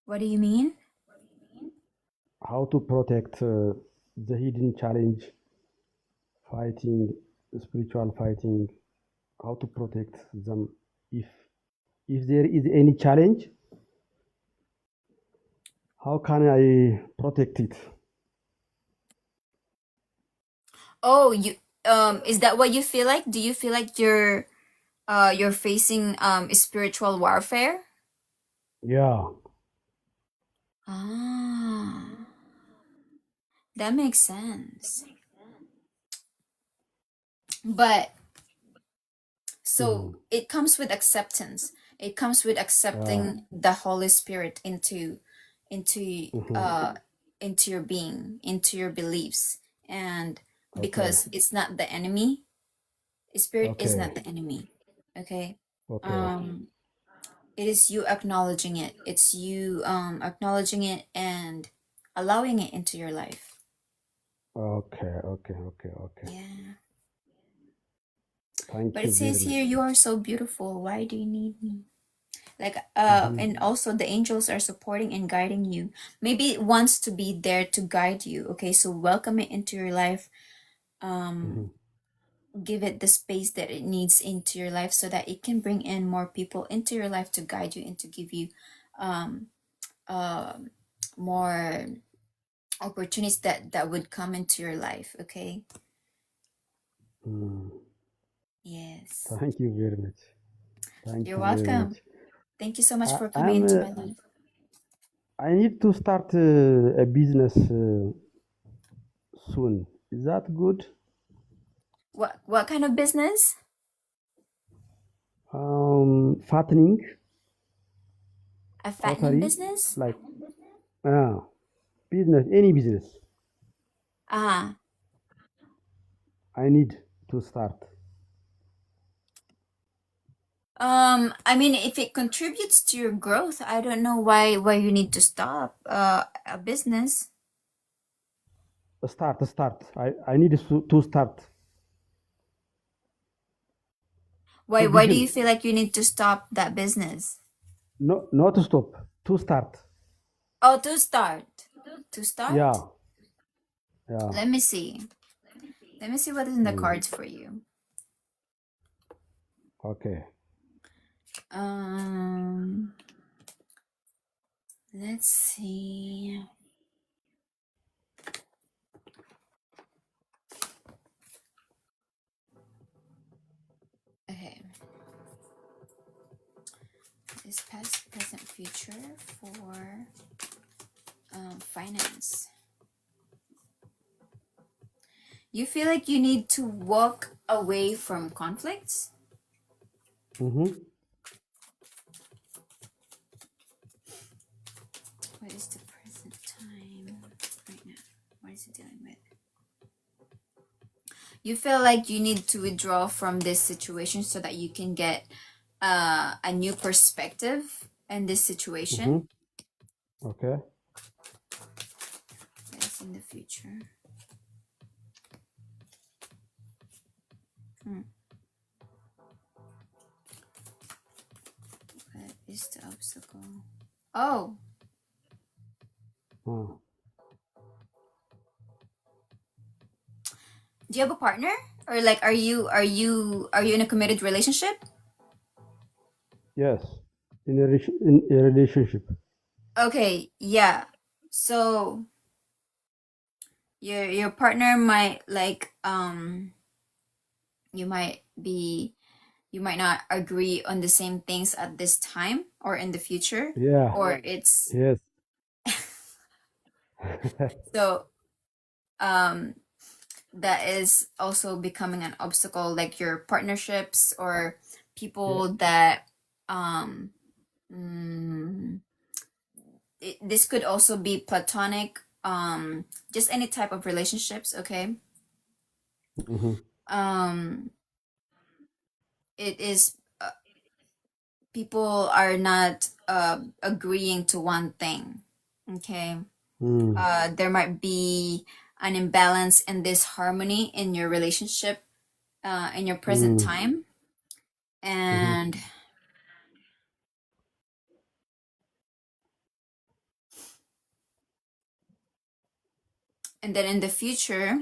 What do you mean? how to protect the hidden challenge, fighting, spiritual fighting, how to protect them if there is any challenge, how can I protect it? Oh, you is that what you feel like? Do you feel like you're facing spiritual warfare? Yeah. Ah, that makes sense. But so it comes with acceptance. It comes with accepting the Holy Spirit into uh into your being, into your beliefs. And because it's not the enemy, spirit is Okay. not the enemy. Okay? Okay. It is you acknowledging it. It's you acknowledging it and allowing it into your life. Okay. Yeah. Thank But you it says very here, much. you are so beautiful. Why do you need me? Like and also the angels are supporting and guiding you. Maybe it wants to be there to guide you. Okay, so welcome it into your life. Give it the space that it needs into your life so that it can bring in more people into your life to guide you and to give you um more opportunities that would come into your life. Okay. Yes, Thank you very much. Thank you're you very welcome. much. Thank you so much for coming I'm. into my life. I need to start a business soon. Is that good? What kind of business? Fattening, A fattening pottery, business? like business, any business. Ah, I need to start. I mean, if it contributes to your growth, I don't know why you need to stop a business. Start. I need to start. Why do you Begin. feel like you need to stop that business? No, not to stop. To start. Oh, to start. To start? Yeah. Let me see. Let me see what is in the cards for you. Okay. Let's see. Okay. This past, present, future for finance. You feel like you need to walk away from conflicts? Mm-hmm. What is the present time right now? What is it dealing with? You feel like you need to withdraw from this situation so that you can get a new perspective in this situation. Okay. What is in the future? What is the obstacle? Oh. Do you have a partner? Or like are you in a committed relationship? Yes. In a relationship. Okay, yeah. So your partner might like you might not agree on the same things at this time or in the future. Yeah. Or it's Yes. so that is also becoming an obstacle, like your partnerships or people that this could also be platonic, just any type of relationships, okay? It is people are not agreeing to one thing, okay? There might be an imbalance in this harmony in your relationship in your present time, and then in the future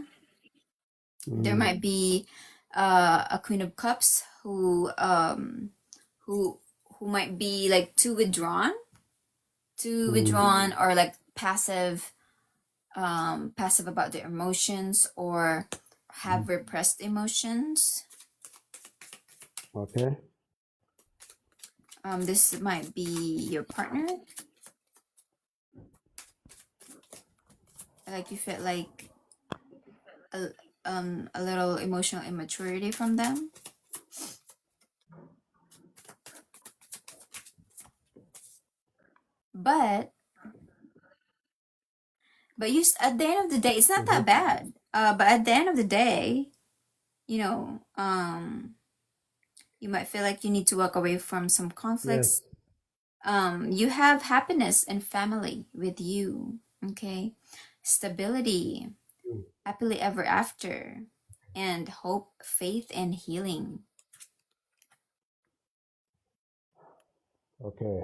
there might be a Queen of Cups who might be like too withdrawn or like passive about their emotions or have repressed emotions. Okay. This might be your partner. Like you feel like a little emotional immaturity from them. But you at the end of the day, it's not that bad. But at the end of the day, you know, you might feel like you need to walk away from some conflicts. You have happiness and family with you, okay? Stability, happily ever after, and hope, faith, and healing. Okay.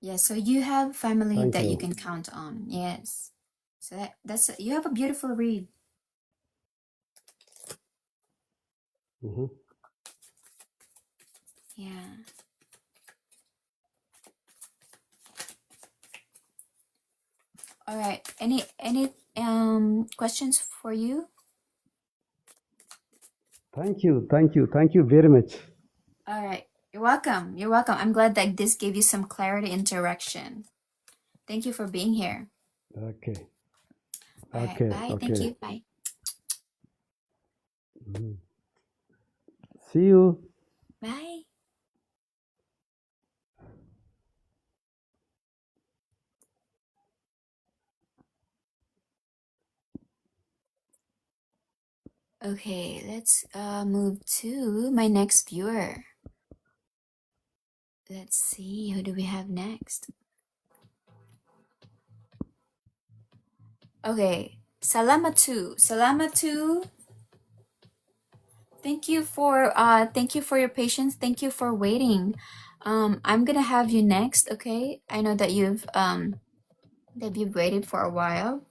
Yeah, so you have family Thank that you you. can count on. Yes. So that's you have a beautiful read. Yeah. All right. Any questions for you? Thank you very much. All right. You're welcome. I'm glad that this gave you some clarity and direction. Thank you for being here. Okay. All right. Okay. Bye. Okay. Thank you. Bye. See you. Bye. Okay, let's move to my next viewer. Let's see, who do we have next? Okay, Salamatu. Salamatu. Thank you for your patience. Thank you for waiting. I'm gonna have you next, okay? I know that you've waited for a while.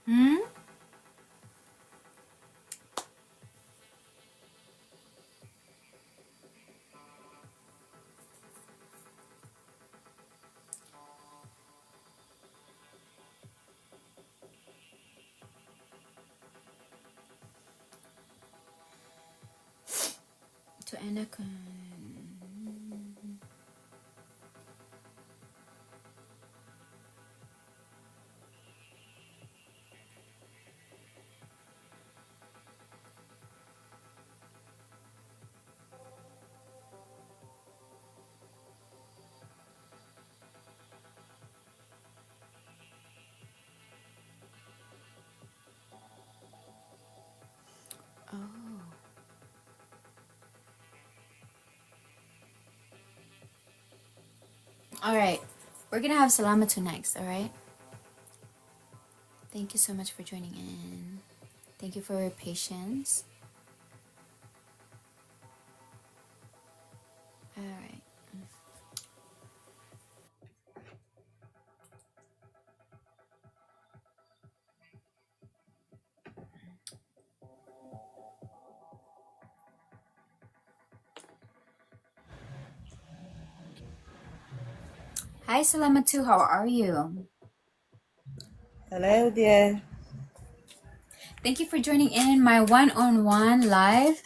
Hmm? To Anakin. All right, we're gonna have Salamatu next. All right. Thank you so much for joining in. Thank you for your patience. All right. Hi, Salamatu. How are you? Hello dear. Thank you for joining in my one-on-one live.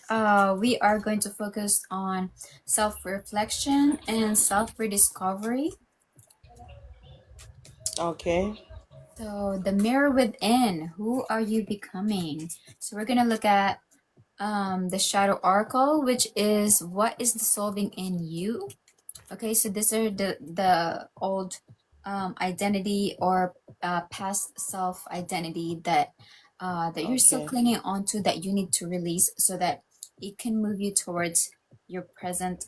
We are going to focus on self-reflection and self-rediscovery. Okay. So the mirror within, who are you becoming? So we're going to look at the shadow oracle, which is what is dissolving in you. Okay, so these are the old identity or past self identity that you're still Okay. clinging on to, that you need to release so that it can move you towards your present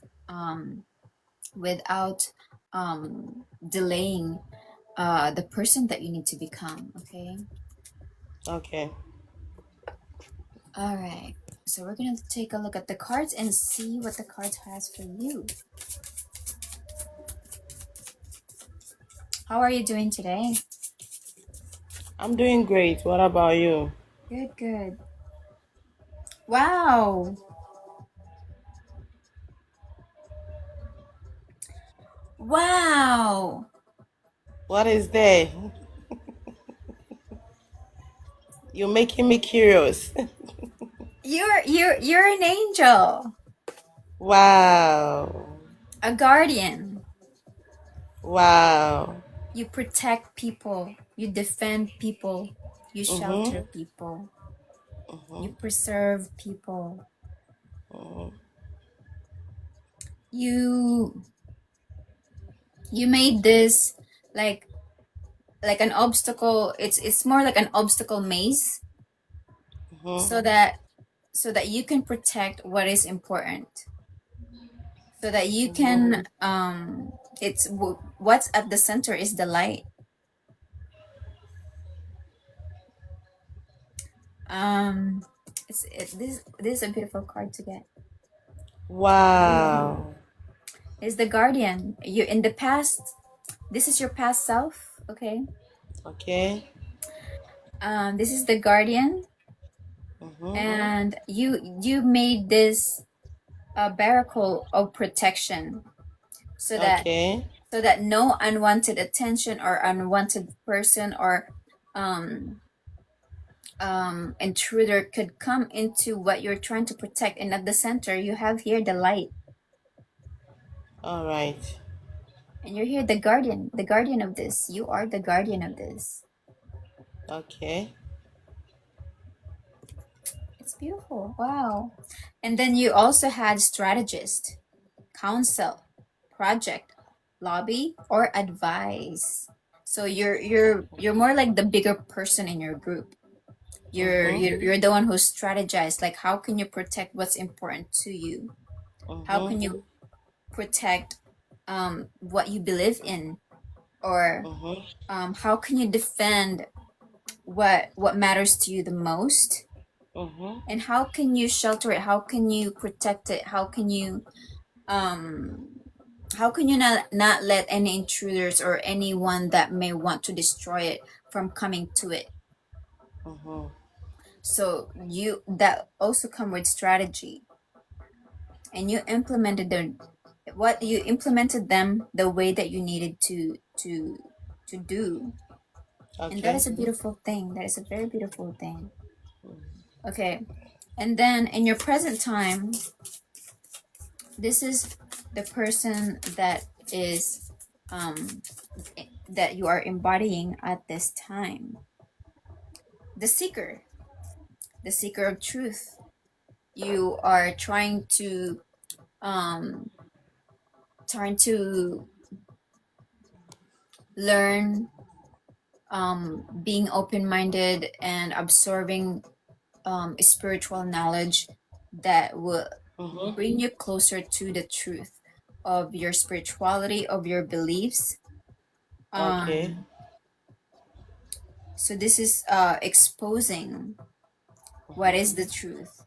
without delaying the person that you need to become. Okay. Okay. All right. So we're gonna take a look at the cards and see what the cards has for you. How are you doing today? I'm doing great. What about you? Good, good. Wow. Wow. What is there? You're making me curious. You're an angel, Wow. a guardian. Wow. You protect people, you defend people, you shelter people, you preserve people. You made this like an obstacle. It's more like an obstacle maze, so that you can protect what is important, so that you can it's what's at the center is the light. This is a beautiful card to get. Wow. It's the guardian. You in the past, this is your past self. Okay. Okay. This is the guardian. And you made this a barrier of protection, so that Okay. no unwanted attention or unwanted person or intruder could come into what you're trying to protect. And at the center, you have here the light, All right. and you're here the guardian of this. You are the guardian of this. Okay. It's beautiful. Wow. And then you also had strategist, counsel, project, lobby, or advise. So you're more like the bigger person in your group. You're the one who strategized, like how can you protect what's important to you? How can you protect what you believe in, or how can you defend what matters to you the most? And how can you shelter it? How can you protect it? How can you not let any intruders or anyone that may want to destroy it from coming to it? So you that also come with strategy, and you implemented them the way that you needed to do. Okay. And that is a beautiful thing. That is a very beautiful thing. Okay. And then in your present time, this is the person that is that you are embodying at this time. The seeker of truth. You are trying to learn, being open-minded and absorbing spiritual knowledge that will bring you closer to the truth of your spirituality, of your beliefs. Okay. So this is exposing what is the truth,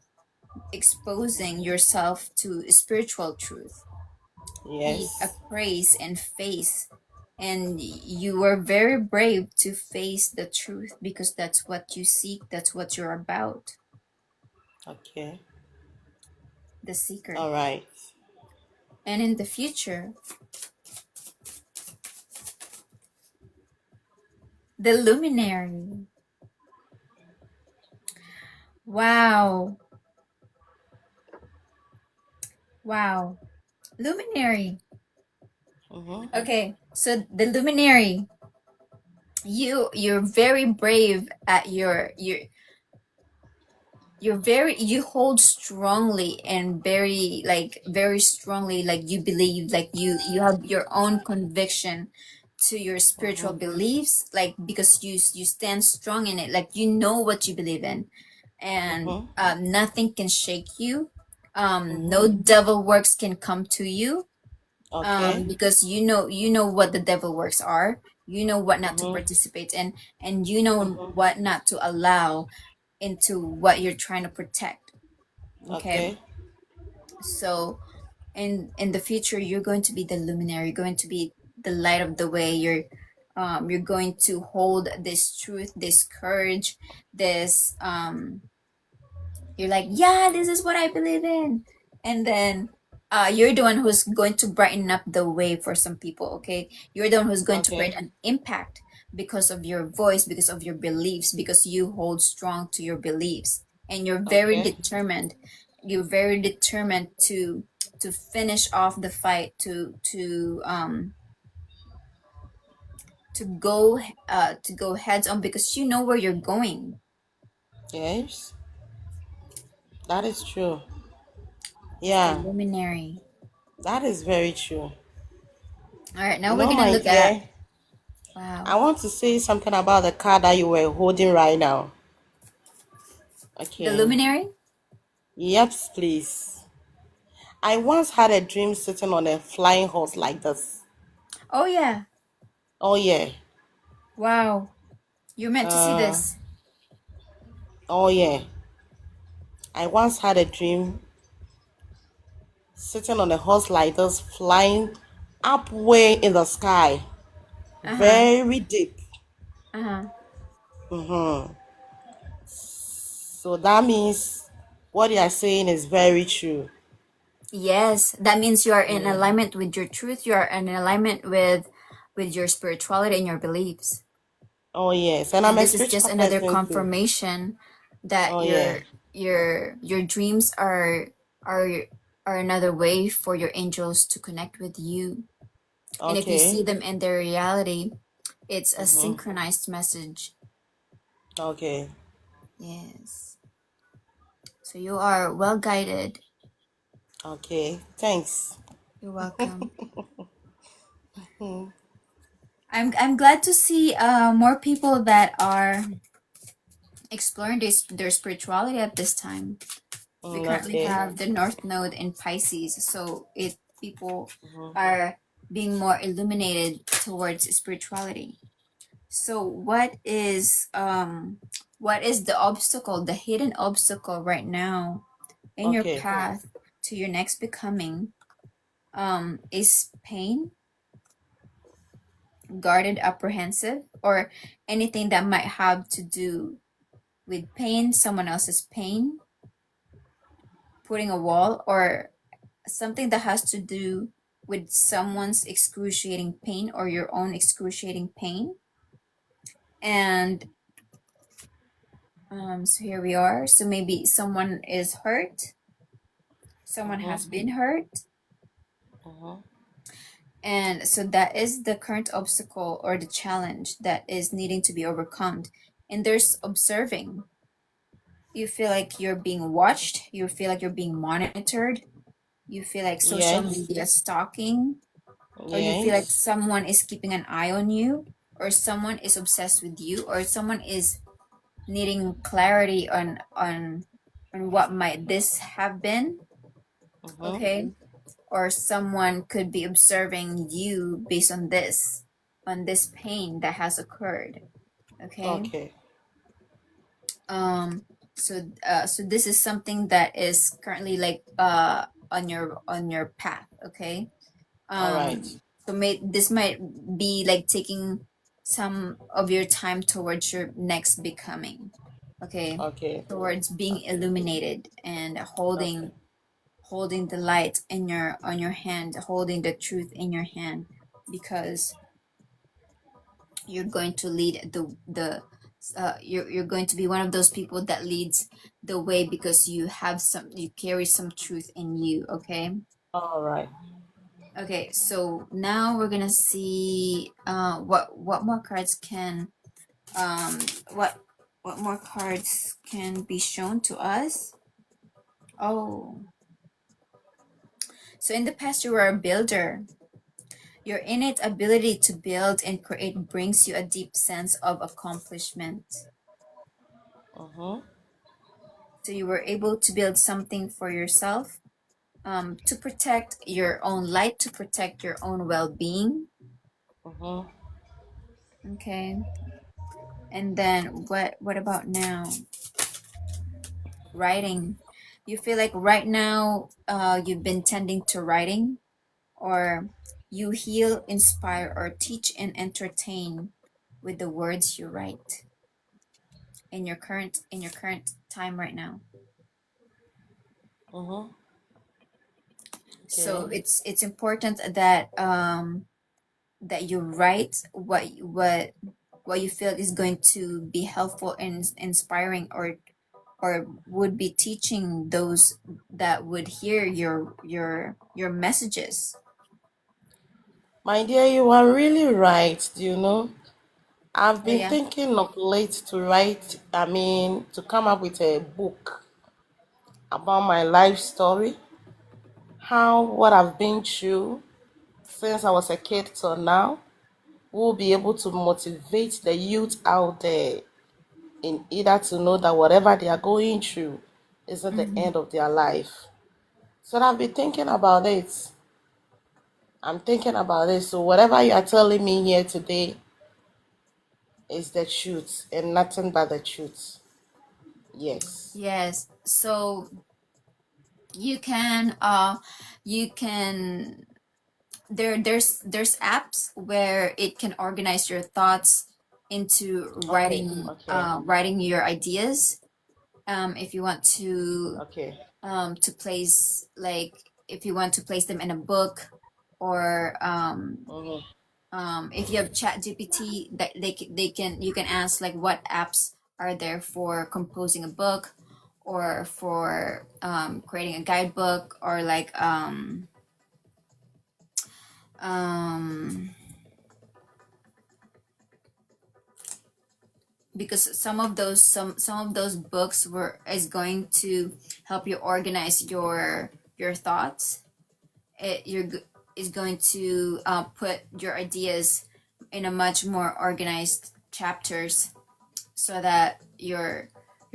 exposing yourself to spiritual truth. Yes. Be appraised and face, and you were very brave to face the truth, because that's what you seek, that's what you're about. Okay. The seeker. All right. And in the future, the luminary. Wow. Luminary. Okay, so the luminary, you're very brave at you hold strongly and very strongly, like you believe, like you have your own conviction to your spiritual beliefs, like because you stand strong in it, like you know what you believe in, and nothing can shake you. No devil works can come to you, because you know what the devil works are. You know what not to participate in, and you know what not to allow into what you're trying to protect. Okay. So in the future, you're going to be the luminary, you're going to be the light of the way. You're going to hold this truth, this courage, this you're like, yeah, this is what I believe in. And then you're the one who's going to brighten up the way for some people. Okay, you're the one who's going to create an impact because of your voice, because of your beliefs, because you hold strong to your beliefs, and you're very determined. You're very determined to finish off the fight, to go heads on, because you know where you're going. Yes. That is true. The Yeah. luminary. That is very true. All right, now You we're know, gonna my look dear, at wow. I want to say something about the card that you were holding right now. Okay. The luminary? Yep, please. I once had a dream sitting on a flying horse like this. Oh yeah. Oh yeah. Wow. You're meant to see this. Oh yeah. I once had a dream sitting on a horse like this, flying up way in the sky. Very deep. So that means what you are saying is very true. Yes, that means you are in Mm. alignment with your truth. You are in alignment with your spirituality and your beliefs. Oh yes, and I'm And a this is just spiritual another person too. confirmation that Oh yeah. your dreams are are another way for your angels to connect with you. And if you see Okay. them in their reality, it's a Mm-hmm. synchronized message. Okay. Yes. So you are well guided. Okay. Thanks. You're welcome. I'm glad to see more people that are exploring their spirituality at this time. We currently Okay. have the North Node in Pisces, so people Mm-hmm. are being more illuminated towards spirituality. So what is the obstacle, the hidden obstacle right now in your Okay. path to your next becoming? Is pain, guarded, apprehensive, or anything that might have to do with pain, someone else's pain, putting a wall, or something that has to do with someone's excruciating pain or your own excruciating pain. And so here we are. So maybe someone is hurt, someone has Mm-hmm. been hurt, Mm-hmm. and so that is the current obstacle or the challenge that is needing to be overcome. And there's observing. You feel like you're being watched, you feel like you're being monitored, you feel like social Yes. media stalking, or you feel like Yes. someone is keeping an eye on you, or someone is obsessed with you, or someone is needing clarity on what might this have been. Mm-hmm. Okay, or someone could be observing you based on this pain that has occurred. Okay. Okay. So this is something that is currently like on your path. Okay. All right. So this might be like taking some of your time towards your next becoming. Okay. Okay. Towards being Okay. illuminated and Okay. holding the light in your on your hand, holding the truth in your hand, because you're going to lead you're going to be one of those people that leads the way, because you carry some truth in you. Okay. All right. Okay, so now we're gonna see what more cards can um what what more cards can be shown to us. Oh, so in the past you were a builder. Your innate ability to build and create brings you a deep sense of accomplishment. Mm-hmm. So you were able to build something for yourself, to protect your own light, to protect your own well-being. Mm-hmm. Okay. And then what about now? Writing. You feel like right now you've been tending to writing, or you heal, inspire, or teach and entertain with the words you write in your current time right now. Mm-hmm. So Okay. it's important that that you write what you feel is going to be helpful and inspiring, or would be teaching those that would hear your messages. My dear, you are really right. Do you know? I've Oh been yeah. thinking of late to write, to come up with a book about my life story, how what I've been through since I was a kid till now will be able to motivate the youth out there in either to know that whatever they are going through isn't the Mm-hmm. end of their life. So I've been thinking about it. I'm thinking about it. So whatever you are telling me here today is the truth and nothing but the truth. Yes. Yes, so you can you can there's apps where it can organize your thoughts into Okay. Okay. writing your ideas. If you want Okay. to place like if you want to place them in a book, or if you have ChatGPT, that you can ask like what apps are there for composing a book, or for creating a guidebook, or like because some of those books is going to help you organize your thoughts. Is going to put your ideas in a much more organized chapters, so that your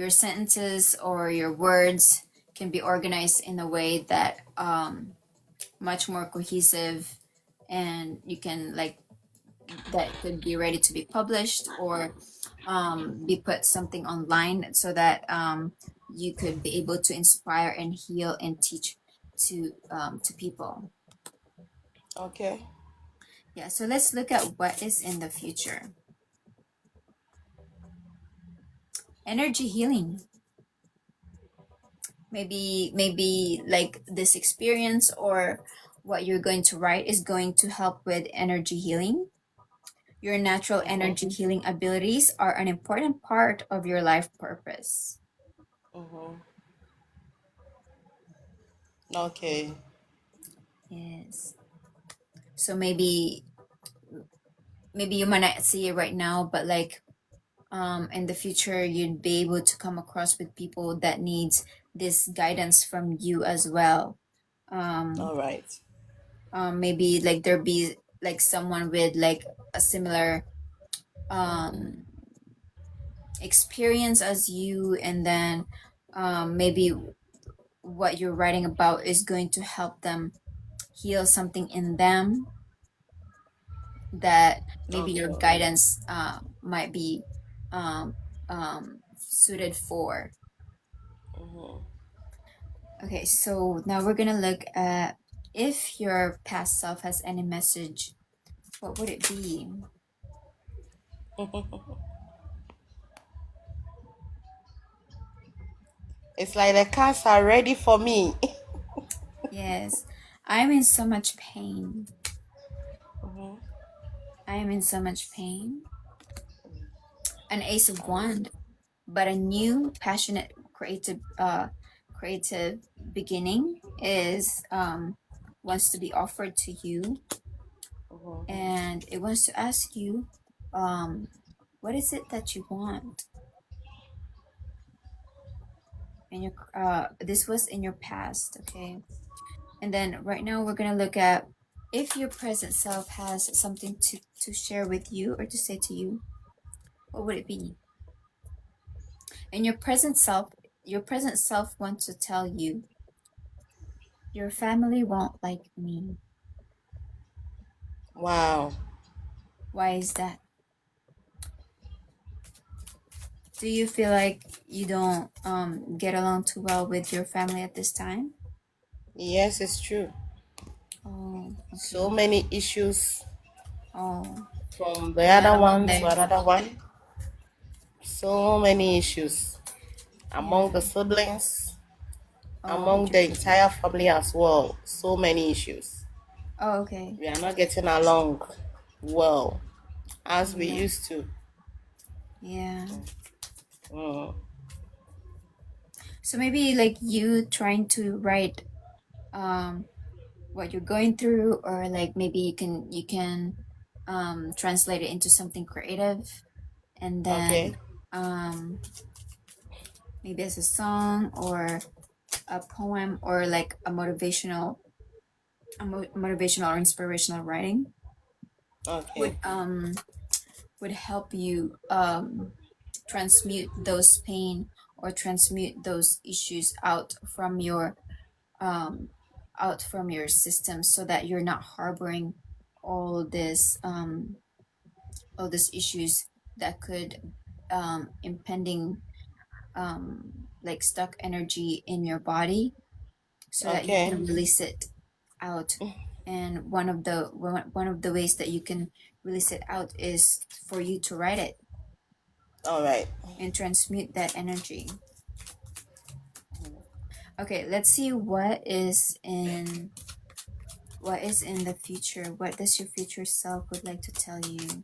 sentences or your words can be organized in a way that much more cohesive, and you can like that could be ready to be published, or be put something online, so that you could be able to inspire and heal and teach to people. Okay. Yeah, so let's look at what is in the future. Energy healing. Maybe like this experience or what you're going to write is going to help with energy healing. Your natural energy healing abilities are an important part of your life purpose. Okay. Yes. So maybe you might not see it right now, but like in the future you'd be able to come across with people that needs this guidance from you as well. All right. Maybe like there be like someone with like a similar experience as you, and then maybe what you're writing about is going to help them heal something in them that maybe your guidance might be suited for. Okay, so now we're gonna look at if your past self has any message, what would it be? It's like the cards are ready for me. Yes, I'm in so much pain. I am in so much pain. An Ace of Wands, but a new, passionate, creative beginning is wants to be offered to you, and it wants to ask you, what is it that you want? And your this was in your past, okay? And then right now we're gonna look at if your present self has something to share with you or to say to you, what would it be? And your present self wants to tell you, your family won't like me. Wow. Why is that? Do you feel like you don't get along too well with your family at this time? Yes, it's true. Oh, okay. So many issues Oh, from the other one there. to another one. So many issues among the siblings, among the entire family as well. So many issues. Oh, okay. We are not getting along well as we Yeah. used to. Yeah. So maybe like you trying to write what you're going through, or like maybe you can translate it into something creative, and then maybe as a song or a poem, or like a motivational or inspirational writing would help you transmute those pain or transmute those issues out from your system, so that you're not harboring all these issues that could impending like stuck energy in your body, so that you can release it out. And one of the ways that you can release it out is for you to write it. All right. And transmute that energy. Okay, let's see what is in the future. What does your future self would like to tell you?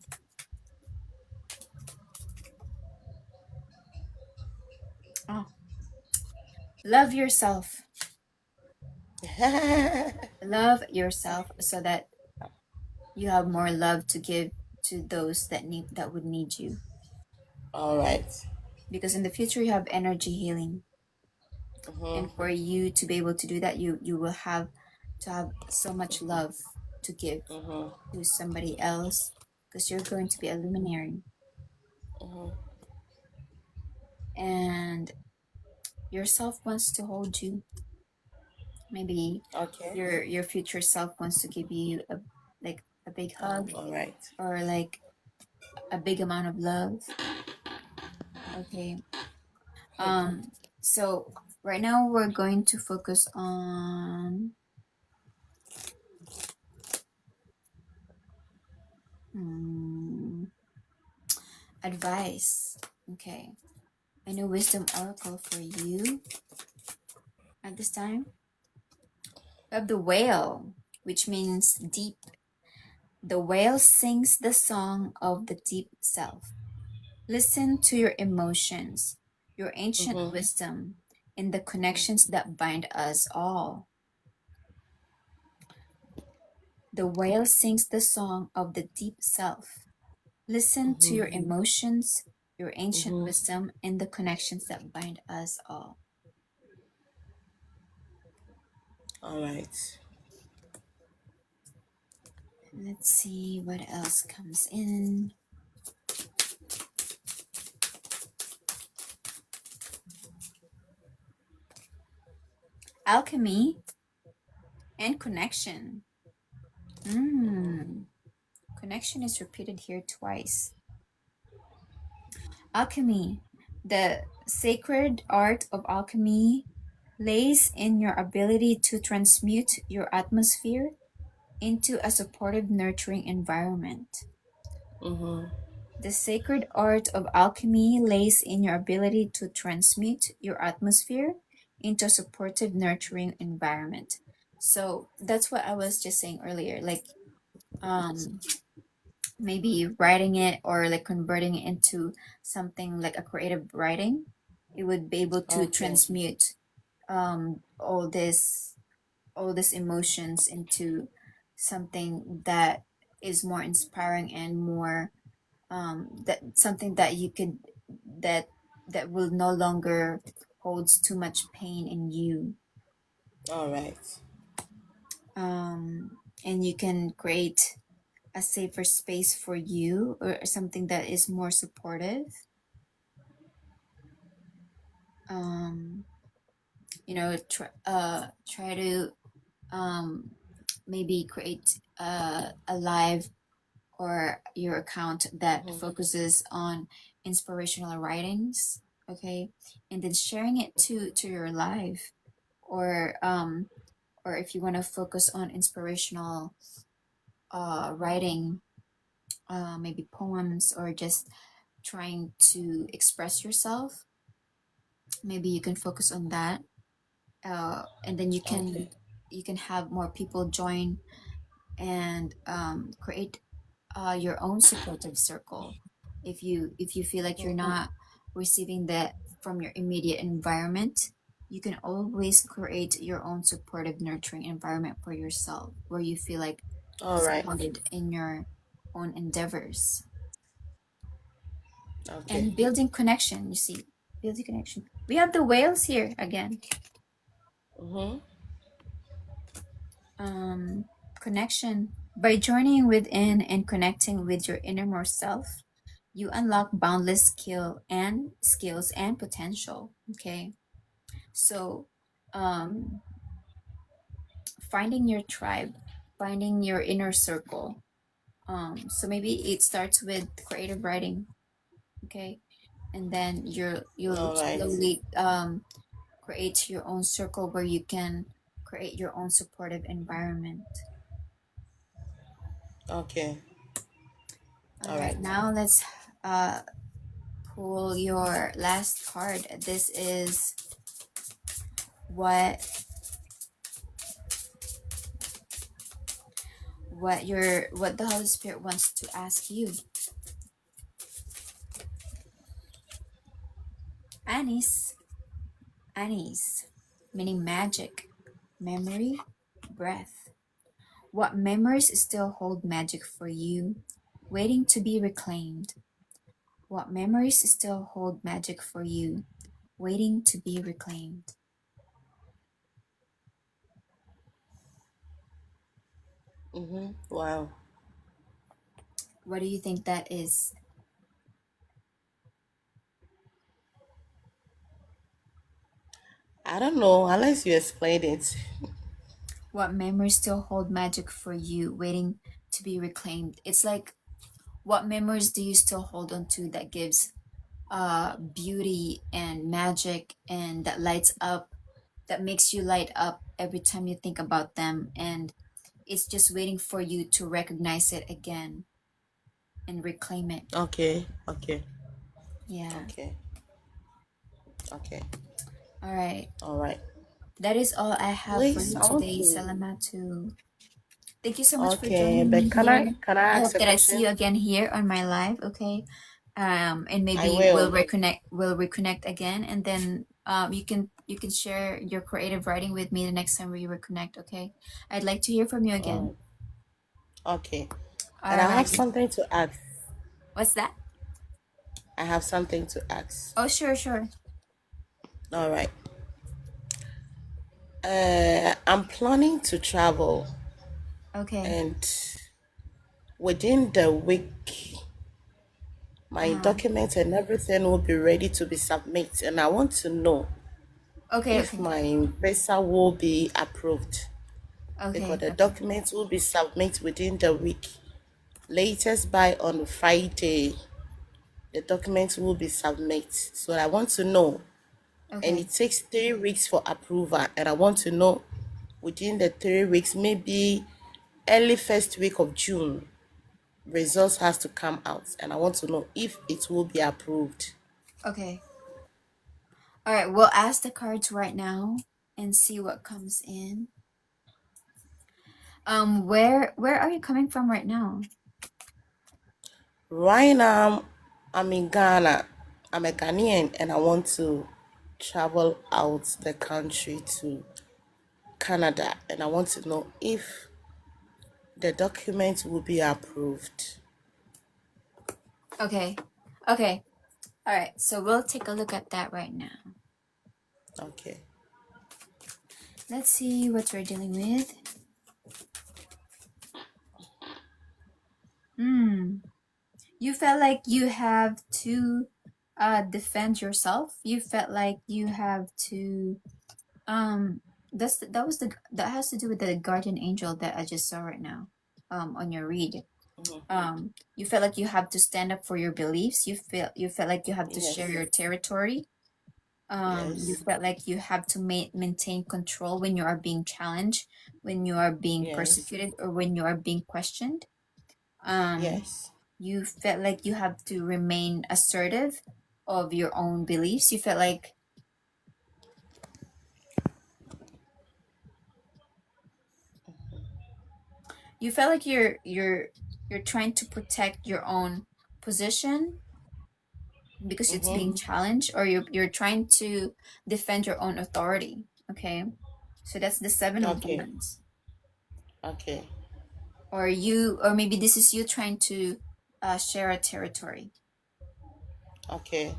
Oh, love yourself. Love yourself so that you have more love to give to those that would need you. All right. Because in the future you have energy healing. And for you to be able to do that, you will have to have so much love to give to somebody else, because you're going to be a luminary. And yourself wants to hold you. Maybe Okay. your future self wants to give you a big hug, All right. or like a big amount of love. Okay. So right now we're going to focus on advice. Okay. A new wisdom oracle for you at this time. We have the whale, which means deep. The whale sings the song of the deep self. Listen to your emotions, your ancient wisdom, and the connections that bind us all. The whale sings the song of the deep self. Listen to your emotions, your ancient wisdom, and the connections that bind us all. All right. Let's see what else comes in. Alchemy and connection. Connection is repeated here twice. Alchemy. The sacred art of alchemy lays in your ability to transmute your atmosphere into a supportive, nurturing environment. The sacred art of alchemy lays in your ability to transmute your atmosphere into a supportive, nurturing environment. So that's what I was just saying earlier, like maybe writing it or like converting it into something like a creative writing. It would be able to transmute all this emotions into something that is more inspiring and more that something that you could that will no longer holds too much pain in you. All right. And you can create a safer space for you, or something that is more supportive. Try to maybe create a live or your account that focuses on inspirational writings, okay, and then sharing it to your live, or if you want to focus on inspirational writing, maybe poems, or just trying to express yourself, maybe you can focus on that, and then you can have more people join and create your own supportive circle. If you feel like you're not receiving that from your immediate environment, you can always create your own supportive, nurturing environment for yourself, where you feel like All right. supported in your own endeavors. Okay. And building connection, you see, building connection. We have the whales here again. Connection. By joining within and connecting with your innermost self, you unlock boundless skills and potential. Okay, so finding your tribe, finding your inner circle. So maybe it starts with creative writing, okay, and then you'll All right. slowly create your own circle where you can create your own supportive environment. Okay. All right, now let's pull your last card. This is what the Holy Spirit wants to ask you. Anise, meaning magic, memory, breath. What memories still hold magic for you, waiting to be reclaimed? What memories still hold magic for you, waiting to be reclaimed? Wow. What do you think that is? I don't know unless you explain it. What memories still hold magic for you, waiting to be reclaimed? It's like, what memories do you still hold on to that gives beauty and magic, and that lights up, that makes you light up every time you think about them, and it's just waiting for you to recognize it again and reclaim it. Okay. Okay. Yeah. Okay. Okay. All right. All right. That is all I have for Please, you I want today, to. Salamatu. Thank you so much for Okay, joining but me here. can I I ask hope a that I see you question? again here on my live, okay? And I maybe will. we'll reconnect again, and then you can share your creative writing with me the next time we reconnect, okay? I'd like to hear from you again. Okay. All And I have right. something to ask. What's that? I have something to ask. Oh, sure. All right. I'm planning to travel, Okay. and within the week, my documents and everything will be ready to be submitted. And I want to know Okay. if my visa will be approved, because the Okay. documents will be submitted within the week. Latest by on Friday, the documents will be submitted. So I want to know, and Okay. it takes 3 weeks for approval. And I want to know within the 3 weeks, maybe early first week of June, results has to come out. And I want to know if it will be approved. Okay. All right. We'll ask the cards right now and see what comes in. Where are you coming from right now? Right now, I'm in Ghana. I'm a Ghanaian and I want to travel out the country to Canada. And I want to know if the document will be approved. Okay. Okay. All right. So we'll take a look at that right now. Okay. Let's see what we're dealing with. You felt like you have to defend yourself. You felt like you have to that has to do with the guardian angel that I just saw right now on your read. You felt like you have to stand up for your beliefs. You felt like you have to share your territory. You Yes. felt like you have to maintain control when you are being challenged, when you are being Yes. persecuted, or when you are being questioned. Yes. You felt like you have to remain assertive of your own beliefs. You felt like you're trying to protect your own position because it's being challenged, or you're trying to defend your own authority. Okay, so that's the Seven of Okay. Wands. Okay. Or maybe this is you trying to share a territory. Okay.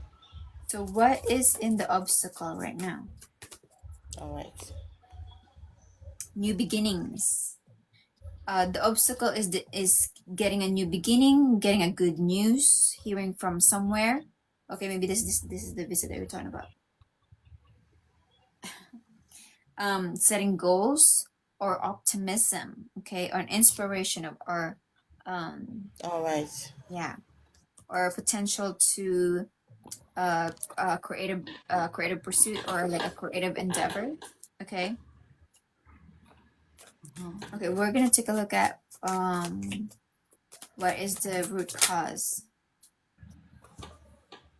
So what is in the obstacle right now? All right. New beginnings. The obstacle is getting a new beginning, getting a good news, hearing from somewhere. Okay, maybe this is the visit that you're talking about. Setting goals or optimism, okay, or an inspiration or All right. yeah, or potential to creative pursuit, or like a creative endeavor. Okay. Okay, we're gonna take a look at what is the root cause.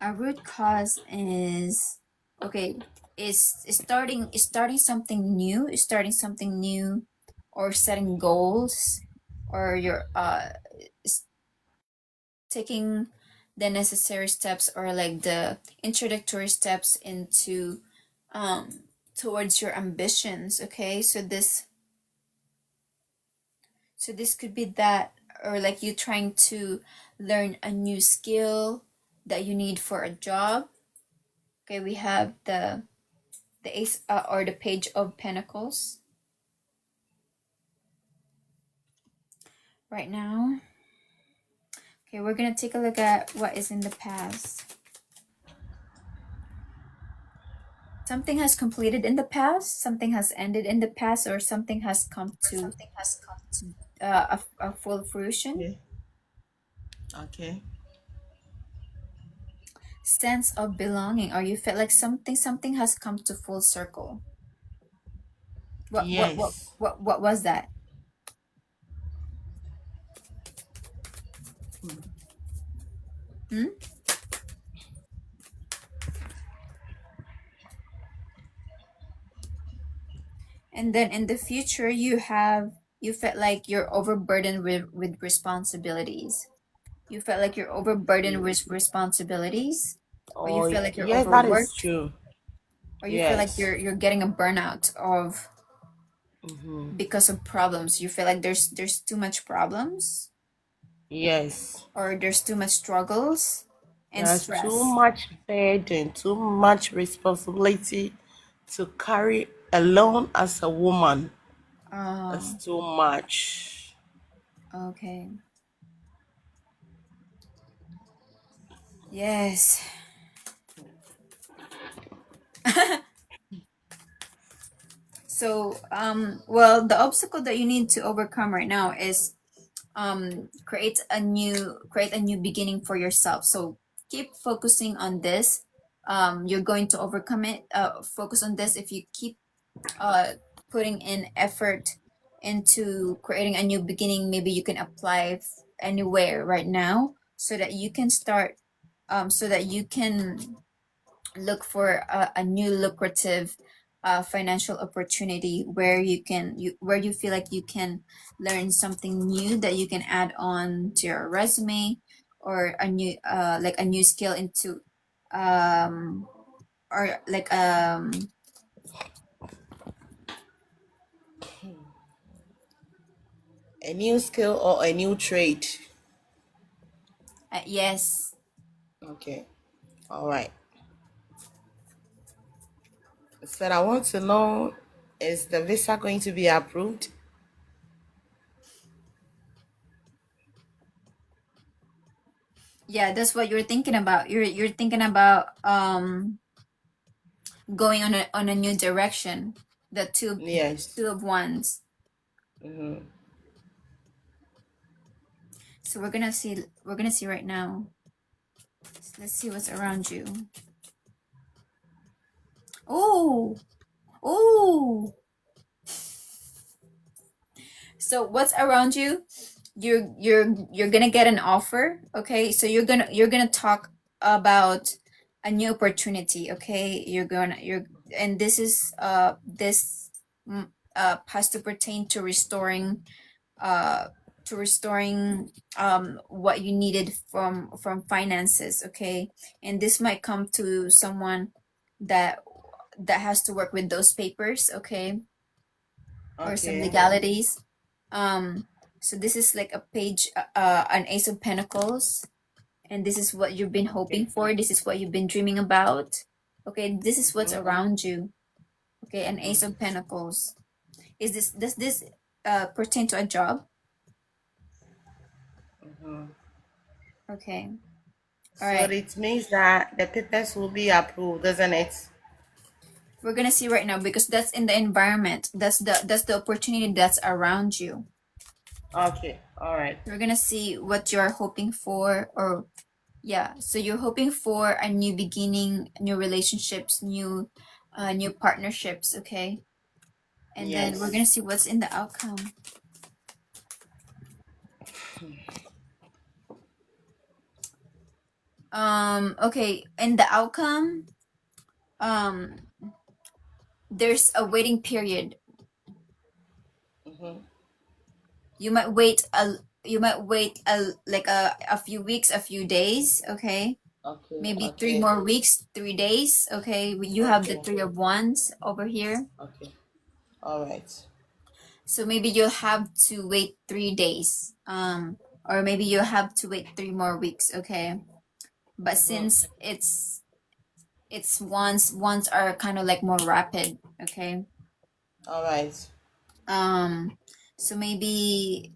A root cause is, okay, starting something new, or setting goals, or you're taking the necessary steps, or like the introductory steps into towards your ambitions. Okay, so this could be that, or like you trying to learn a new skill that you need for a job. Okay, we have the ace, or the page of pentacles right now. Okay, we're gonna take a look at what is in the past. Something has completed in the past, something has ended in the past, or something has come to a full fruition. Yeah. Okay. Sense of belonging, or you feel like something has come to full circle. Yes. What was that? Hmm? And then in the future, you felt like you're overburdened with responsibilities. You felt like you're overburdened with responsibilities, or you Oh, feel like you're yes, that is overworked, true. or you feel like Yes. you're getting a burnout of because of problems. You feel like there's too much problems, Yes. or there's too much struggles and There's too stress. much burden, too much responsibility to carry alone as a woman. That's Oh, too much. okay. Yes. So, well, the obstacle that you need to overcome right now is create a new beginning for yourself. So keep focusing on this. You're going to overcome it. Focus on this. If you keep putting in effort into creating a new beginning, maybe you can apply anywhere right now, so that you can start, so that you can look for a new lucrative financial opportunity, where where you feel like you can learn something new that you can add on to your resume, or a new like a new skill into or like A new skill or a new trade. yes. Okay. All right. So I want to know, is the visa going to be approved? Yeah, that's what you're thinking about. You're thinking about going on a new direction, the Yes. two of wands. Mm-hmm. So we're gonna see right now. Let's see what's around you. Oh, oh. So what's around you? You're gonna get an offer. Okay, so you're gonna talk about a new opportunity. Okay, and this is has to pertain uh to restoring what you needed from finances. Okay, and this might come to someone that has to work with those papers. Okay, or some Okay. legalities. So this is like a page, an ace of pentacles, and this is what you've been hoping Okay. for, this is what you've been dreaming about. Okay, this is what's around you. Okay, an ace of pentacles. Does this pertain to a job? Okay, all So right. it means that the papers will be approved, doesn't it? We're gonna see right now, because that's in the environment, that's the opportunity that's around you. Okay. All right. We're gonna see what you're hoping for, or yeah, so you're hoping for a new beginning, new relationships, new partnerships. Okay, and then we're Yes. gonna see what's in the outcome. Okay, in the outcome, um there's a waiting period. Mm-hmm. You might wait like a few weeks, a few days, okay? Okay. Maybe 3 Okay. more weeks, 3 days, okay? You have the Okay. 3 of Wands over here. Okay. All right. So maybe you'll have to wait 3 days. Or maybe you'll have to wait 3 more weeks, okay? But Mm-hmm. since it's wands are kind of like more rapid, okay? All right. So maybe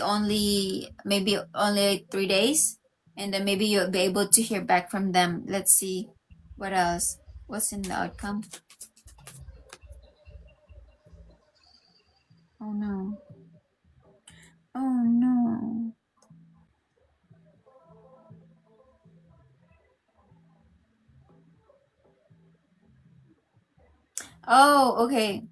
only 3 days, and then maybe you'll be able to hear back from them. Let's see what else, what's in the outcome. Oh no, oh no. Oh, okay.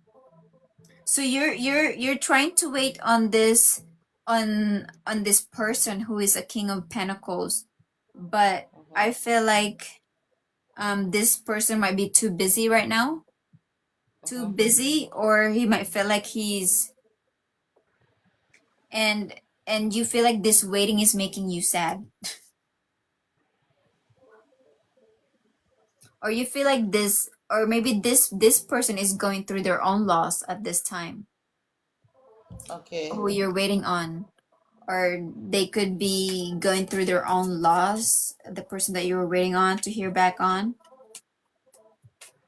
So you're trying to wait on this this person who is a King of Pentacles, but I feel like this person might be too busy right now, too Mm-hmm. busy, or he might feel like he's and you feel like this waiting is making you sad, or you feel like this, or maybe this person is going through their own loss at this time, Okay. who you're waiting on, or they could be going through their own loss, the person that you were waiting on to hear back on,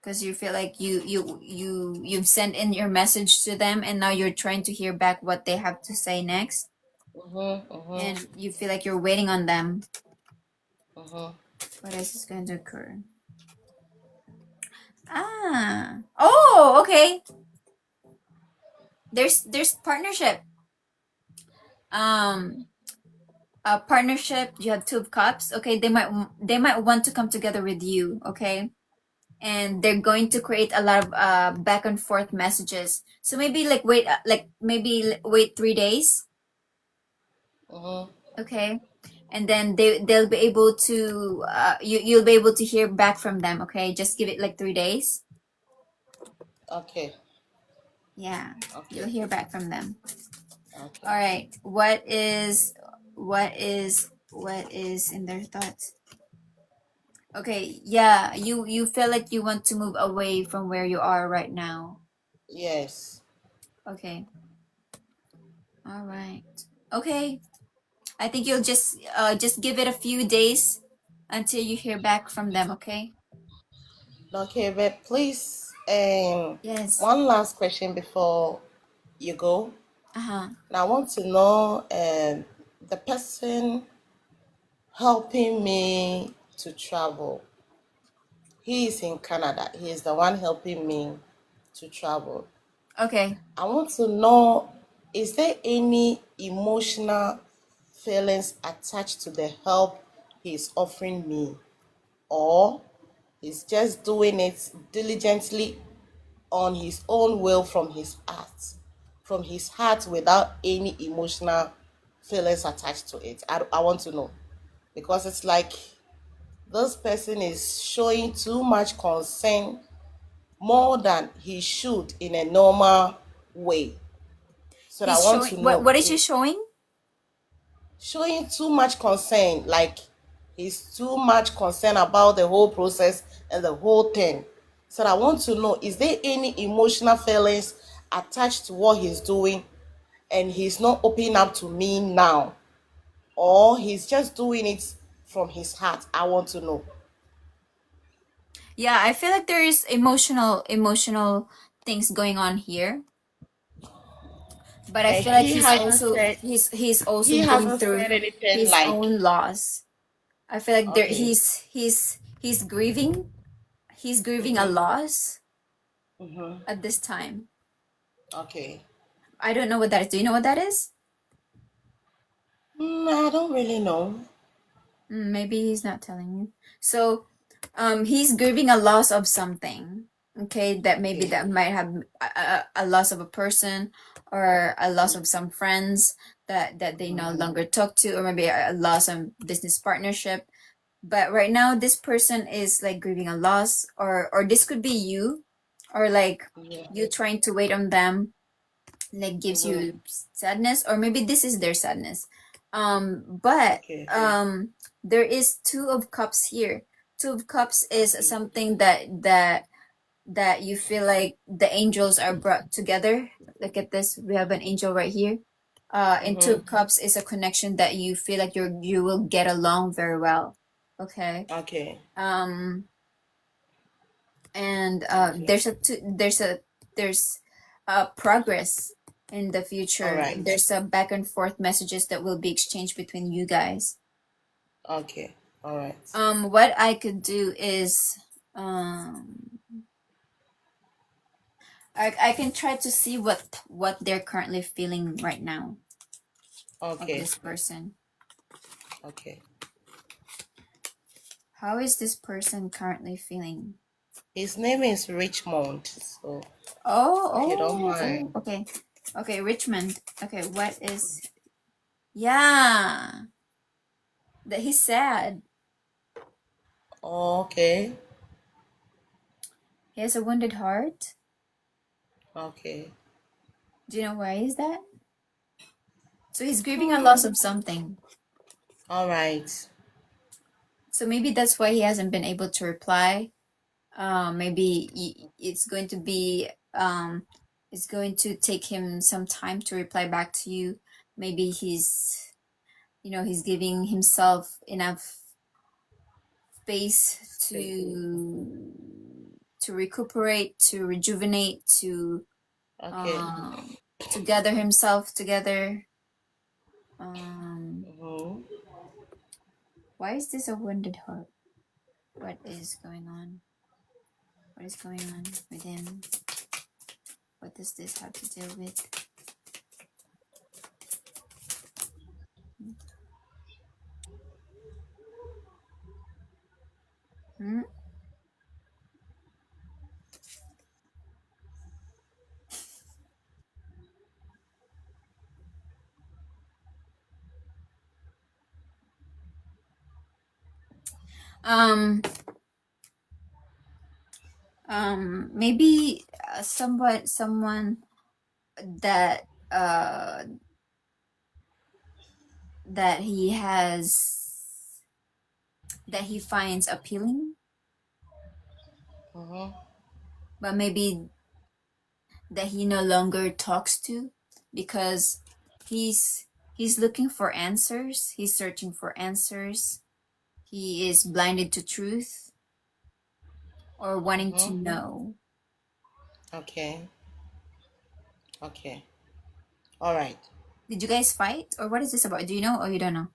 because you feel like you've sent in your message to them and now you're trying to hear back what they have to say next, Mm-hmm. Mm-hmm. and you feel like you're waiting on them. Mm-hmm. What else is going to occur? Oh, okay. There's partnership. A partnership. You have 2 of Cups. Okay, they might want to come together with you. Okay, and they're going to create a lot of back and forth messages. So maybe like wait 3 days. Mm-hmm. Okay, and then they'll be able to you'll be able to hear back from them. Okay, just give it like 3 days. Okay. Yeah, Okay. you'll hear back from them. Okay. All right, what is in their thoughts? Okay, yeah, you feel like you want to move away from where you are right now. Yes. Okay, all right, okay. I think you'll just give it a few days until you hear back from them. Okay. Okay, but please, Yes. one last question before you go. Uh-huh. Now, I want to know the person helping me to travel. He is in Canada. He is the one helping me to travel. Okay. I want to know, is there any emotional feelings attached to the help he's offering me? Or he's just doing it diligently on his own will from his heart without any emotional feelings attached to it? I want to know, because it's like this person is showing too much concern, more than he should in a normal way. So I He's want showing to know, what is he showing? showing too much concern, like he's too much concern about the whole process and the whole thing. So I want to know, is there any emotional feelings attached to what he's doing and he's not opening up to me now, or he's just doing it from his heart? I want to know. Yeah, I feel like there is emotional things going on here. But I feel like He hasn't said he's also he going hasn't through said anything his like, own loss. I feel like there okay. he's grieving. He's grieving a loss at this time. Okay. I don't know what that is. Do you know what that is? I don't really know. Maybe he's not telling you. So, he's grieving a loss of something. Okay, that maybe Okay. that might have a loss of a person, or a loss of some friends that they no longer talk to, or maybe a loss of business partnership. But right now, this person is like grieving a loss, or this could be you or like Yeah. you trying to wait on them, like gives you sadness, or maybe this is their sadness. But Okay. there is Two of Cups here. Two of Cups is Okay. something that you feel like the angels are brought together. Look at this, we have an angel right here. And Two of Cups is a connection that you feel like you will get along very well. Okay. Okay. And Okay. there's progress in the All future. right. There's a back and forth messages that will be exchanged between you guys. Okay. All right. What I could do is I can try to see what they're currently feeling right now of Okay. this person. Okay. How is this person currently feeling? His name is Richmond. So Oh, if you don't oh, mind. okay. Okay, Richmond. Okay, what is... Yeah. That he's sad. Okay. He has a wounded heart. Okay. Do you know why is that? So he's grieving a loss of something. All right. So maybe that's why he hasn't been able to reply. Maybe it's going to be it's going to take him some time to reply back to you. Maybe he's giving himself enough space to recuperate, to rejuvenate, to Okay. to gather himself together. Why is this a wounded heart? What is going on? What is going on with him? What does this have to do with? Hmm? Maybe someone that that he finds appealing, but maybe that he no longer talks to, because he's looking for answers, he's searching for answers, he is blinded to truth, or wanting to know. Okay. Okay. All right. Did you guys fight, or what is this about? Do you know, or you don't know?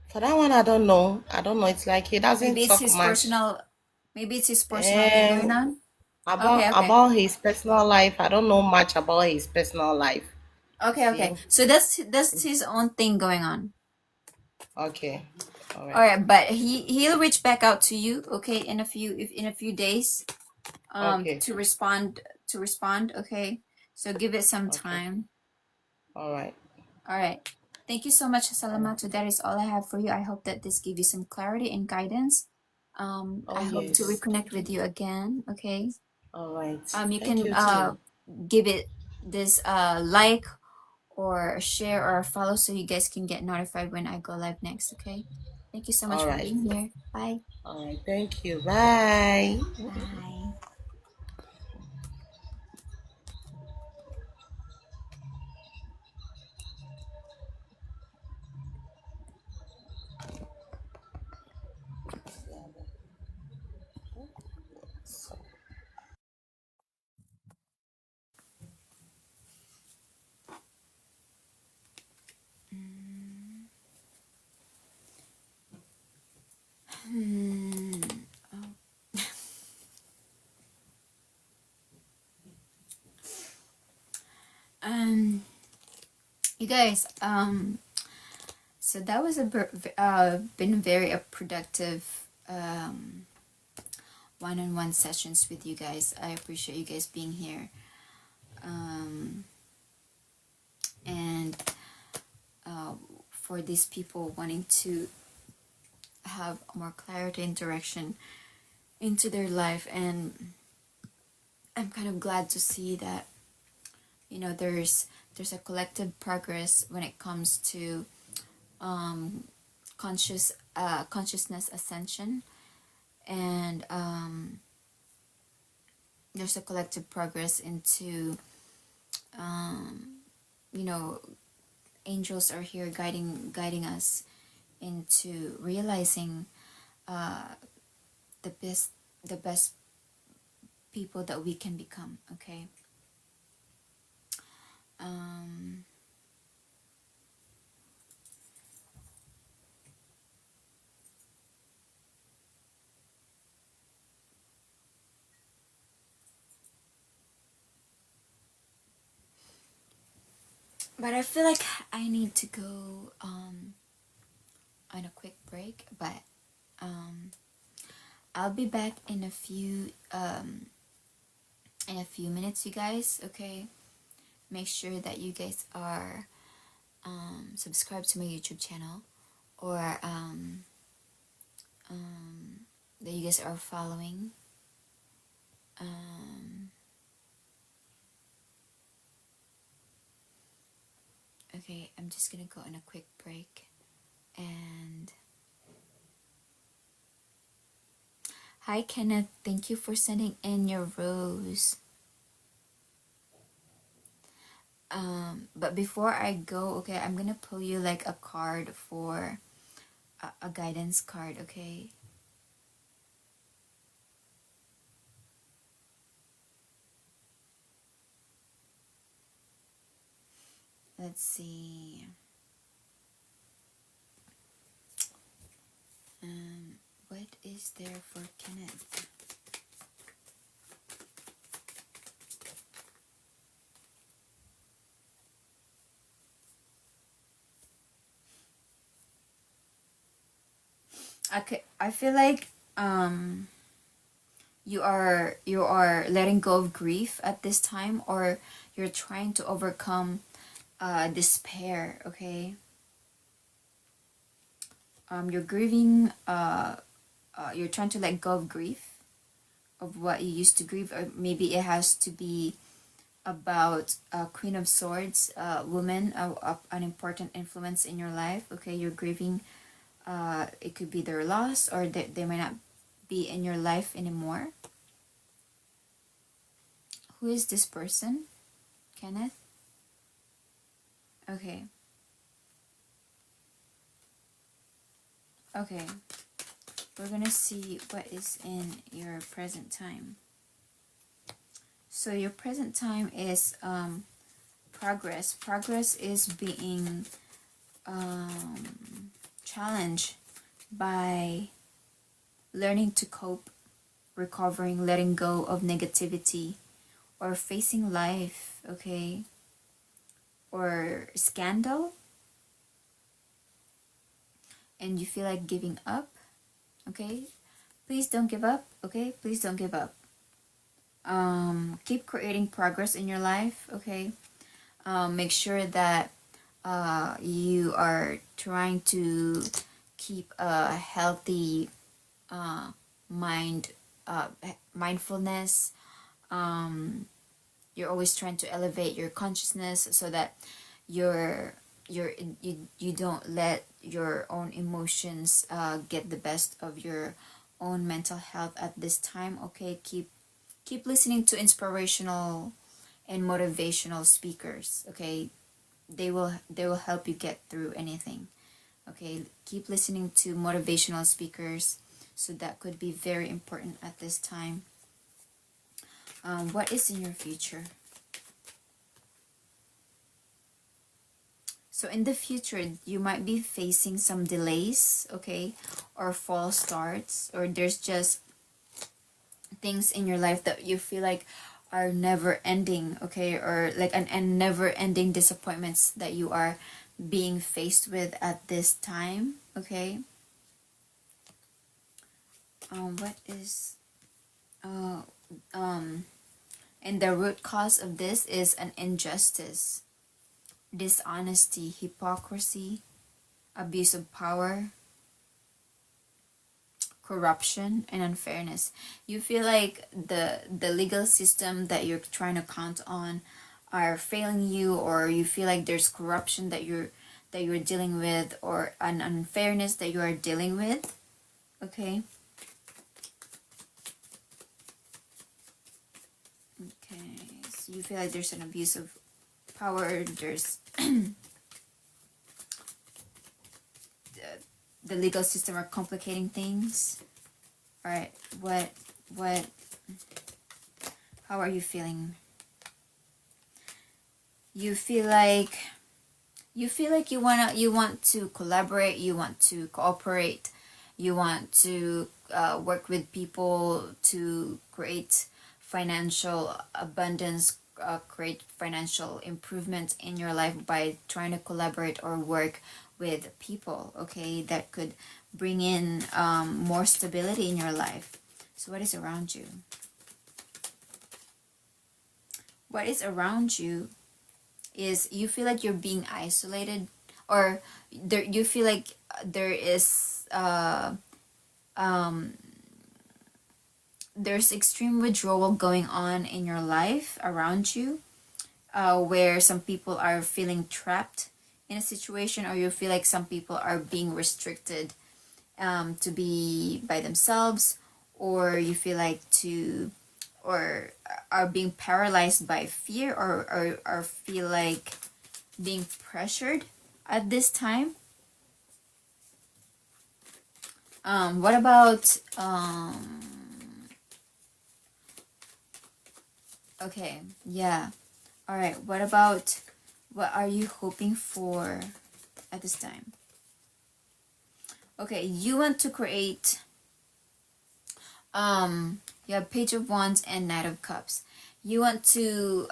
For that one, I don't know. I don't know. It's like he doesn't Maybe it's talk his much. personal, maybe it's his personal thing going on. Okay, okay. About his personal life, I don't know much about his personal life. Okay, okay. So that's his own thing going on. Okay. All All right. right, but he'll reach back out to you, okay, in a few days, Okay. to respond, okay? So give it some Okay. time. All right. All right. Thank you so much, Salamatu. That is all I have for you. I hope that this gave you some clarity and guidance. I hope to yes. reconnect with you again, okay? All right. You Thank can you too. give it this like or a share or a follow, so you guys can get notified when I go live next, okay? Thank you so much All for right. being here. Bye. All right. Thank you. Bye. Bye. You guys, so that was been very a productive one-on-one sessions with you guys. I appreciate you guys being here, and for these people wanting to have more clarity and direction into their life, and I'm kind of glad to see that, you know, there's a collective progress when it comes to consciousness ascension, and there's a collective progress into, you know, angels are here guiding us into realizing the best people that we can become. Okay. But I feel like I need to go on a quick break, but I'll be back in a few minutes, you guys. Okay, make sure that you guys are subscribed to my YouTube channel, or that you guys are following. Okay, I'm just gonna go on a quick break. And hi Kenneth, thank you for sending in your rose. But before I go, okay, I'm gonna pull you like a card for a guidance card. Okay, let's see. What is there for Kenneth? Okay, I feel like you are letting go of grief at this time, or you're trying to overcome despair. Okay, you're grieving, you're trying to let go of grief of what you used to grieve, or maybe it has to be about Queen of Swords, woman, an important influence in your life. Okay, you're grieving, it could be their loss, or they might not be in your life anymore. Who is this person, Kenneth? Okay. Okay, we're gonna see what is in your present time. So your present time is progress. Progress is being challenged by learning to cope, recovering, letting go of negativity, or facing life. Okay, or scandal, and you feel like giving up. Okay, please don't give up. Okay, please don't give up. Keep creating progress in your life. Okay, make sure that you are trying to keep a healthy mindfulness. You're always trying to elevate your consciousness so that you don't let your own emotions get the best of your own mental health at this time. Okay, keep listening to inspirational and motivational speakers. Okay, they will help you get through anything. Okay, keep listening to motivational speakers, so that could be very important at this time. What is in your future? So in the future, you might be facing some delays, okay, or false starts, or there's just things in your life that you feel like are never ending, okay, or like and never ending disappointments that you are being faced with at this time. Okay, what is and the root cause of this is an injustice, dishonesty, hypocrisy, abuse of power, corruption and unfairness. You feel like the legal system that you're trying to count on are failing you, or you feel like there's corruption that you're dealing with, or an unfairness that you are dealing with. Okay. Okay, so you feel like there's an abuse of power, there's the legal system are complicating things. All right, how are you feeling? You feel like you want to collaborate, you want to cooperate, you want to work with people to create financial abundance, create financial improvements in your life by trying to collaborate or work with people, okay, that could bring in more stability in your life. So what is around you? What is around you is you feel like you're being isolated, or there you feel like there is there's extreme withdrawal going on in your life around you, where some people are feeling trapped in a situation, or you feel like some people are being restricted to be by themselves, or you feel like or are being paralyzed by fear, or feel like being pressured at this time. What about okay, yeah, all right, what are you hoping for at this time? Okay, you want to create, you have Page of Wands and Knight of Cups. You want to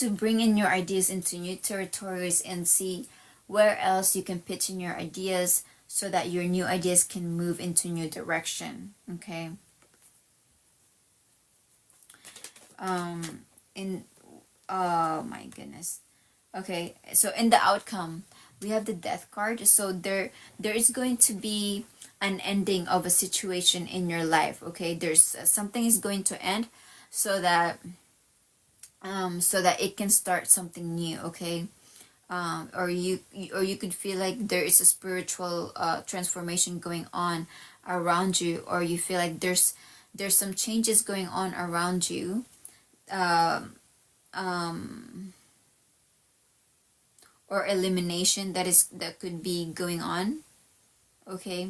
bring in your ideas into new territories and see where else you can pitch in your ideas so that your new ideas can move into new direction, okay? Oh my goodness. Okay, so in the outcome, we have the Death card. So there is going to be an ending of a situation in your life, okay? There's something is going to end so that it can start something new, okay? Or you could feel like there is a spiritual transformation going on around you, or you feel like there's some changes going on around you, or elimination that could be going on, okay?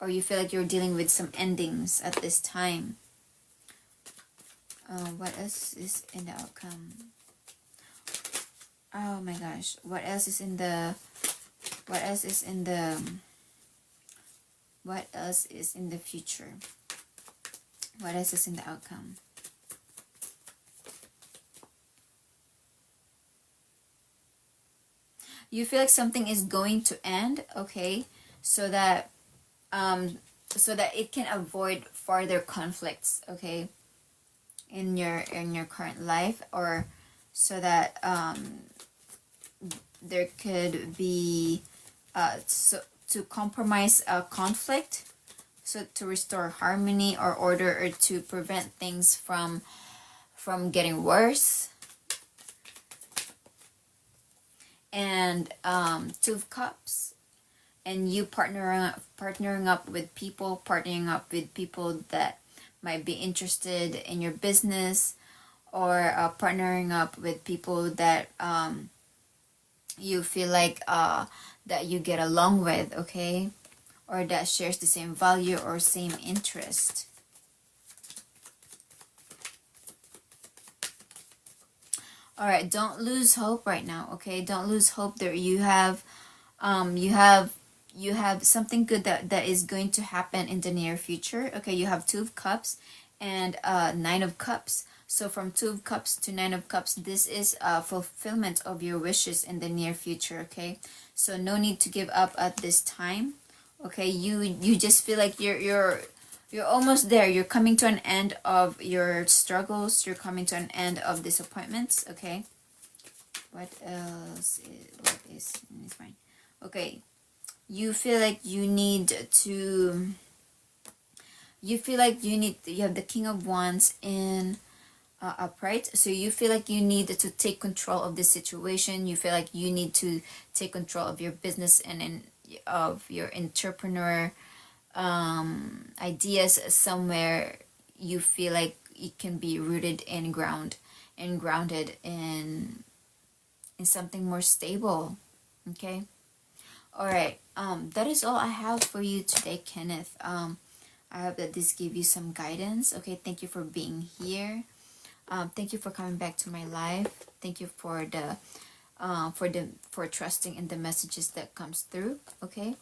Or you feel like you're dealing with some endings at this time. What else is in the outcome? Oh my gosh, what else is in the future? What else is in the outcome? You feel like something is going to end, okay, so that it can avoid further conflicts, okay, in your current life, or so that there could be so to compromise a conflict, so to restore harmony or order, or to prevent things from getting worse. And Two of Cups, and you partnering up with people that might be interested in your business, or partnering up with people that you feel like that you get along with, okay, or that shares the same value or same interest. All right, don't lose hope right now, okay? Don't lose hope. There you have something good that is going to happen in the near future, okay? You have Two of Cups and Nine of Cups. So from Two of Cups to Nine of Cups, this is a fulfillment of your wishes in the near future, okay? So no need to give up at this time, okay? You just feel like you're almost there. You're coming to an end of your struggles. You're coming to an end of disappointments, okay? What else is fine? Okay. you feel like you need to, you have the King of Wands in upright, so you feel like you need to take control of the situation. You feel like you need to take control of your business and of your entrepreneur ideas. Somewhere you feel like it can be rooted and grounded in something more stable. Okay, all right, that is all I have for you today, Kenneth. I hope that this gave you some guidance. Okay, thank you for being here. Thank you for coming back to my life. Thank you for trusting in the messages that comes through. Okay,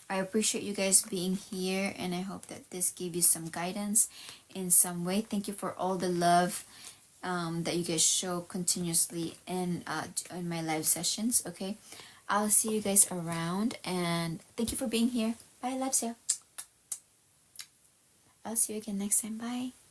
I appreciate you guys being here, and I hope that this gave you some guidance in some way. Thank you for all the love that you guys show continuously in my live sessions. Okay, I'll see you guys around, and thank you for being here. Bye, loves you. I'll see you again next time. Bye.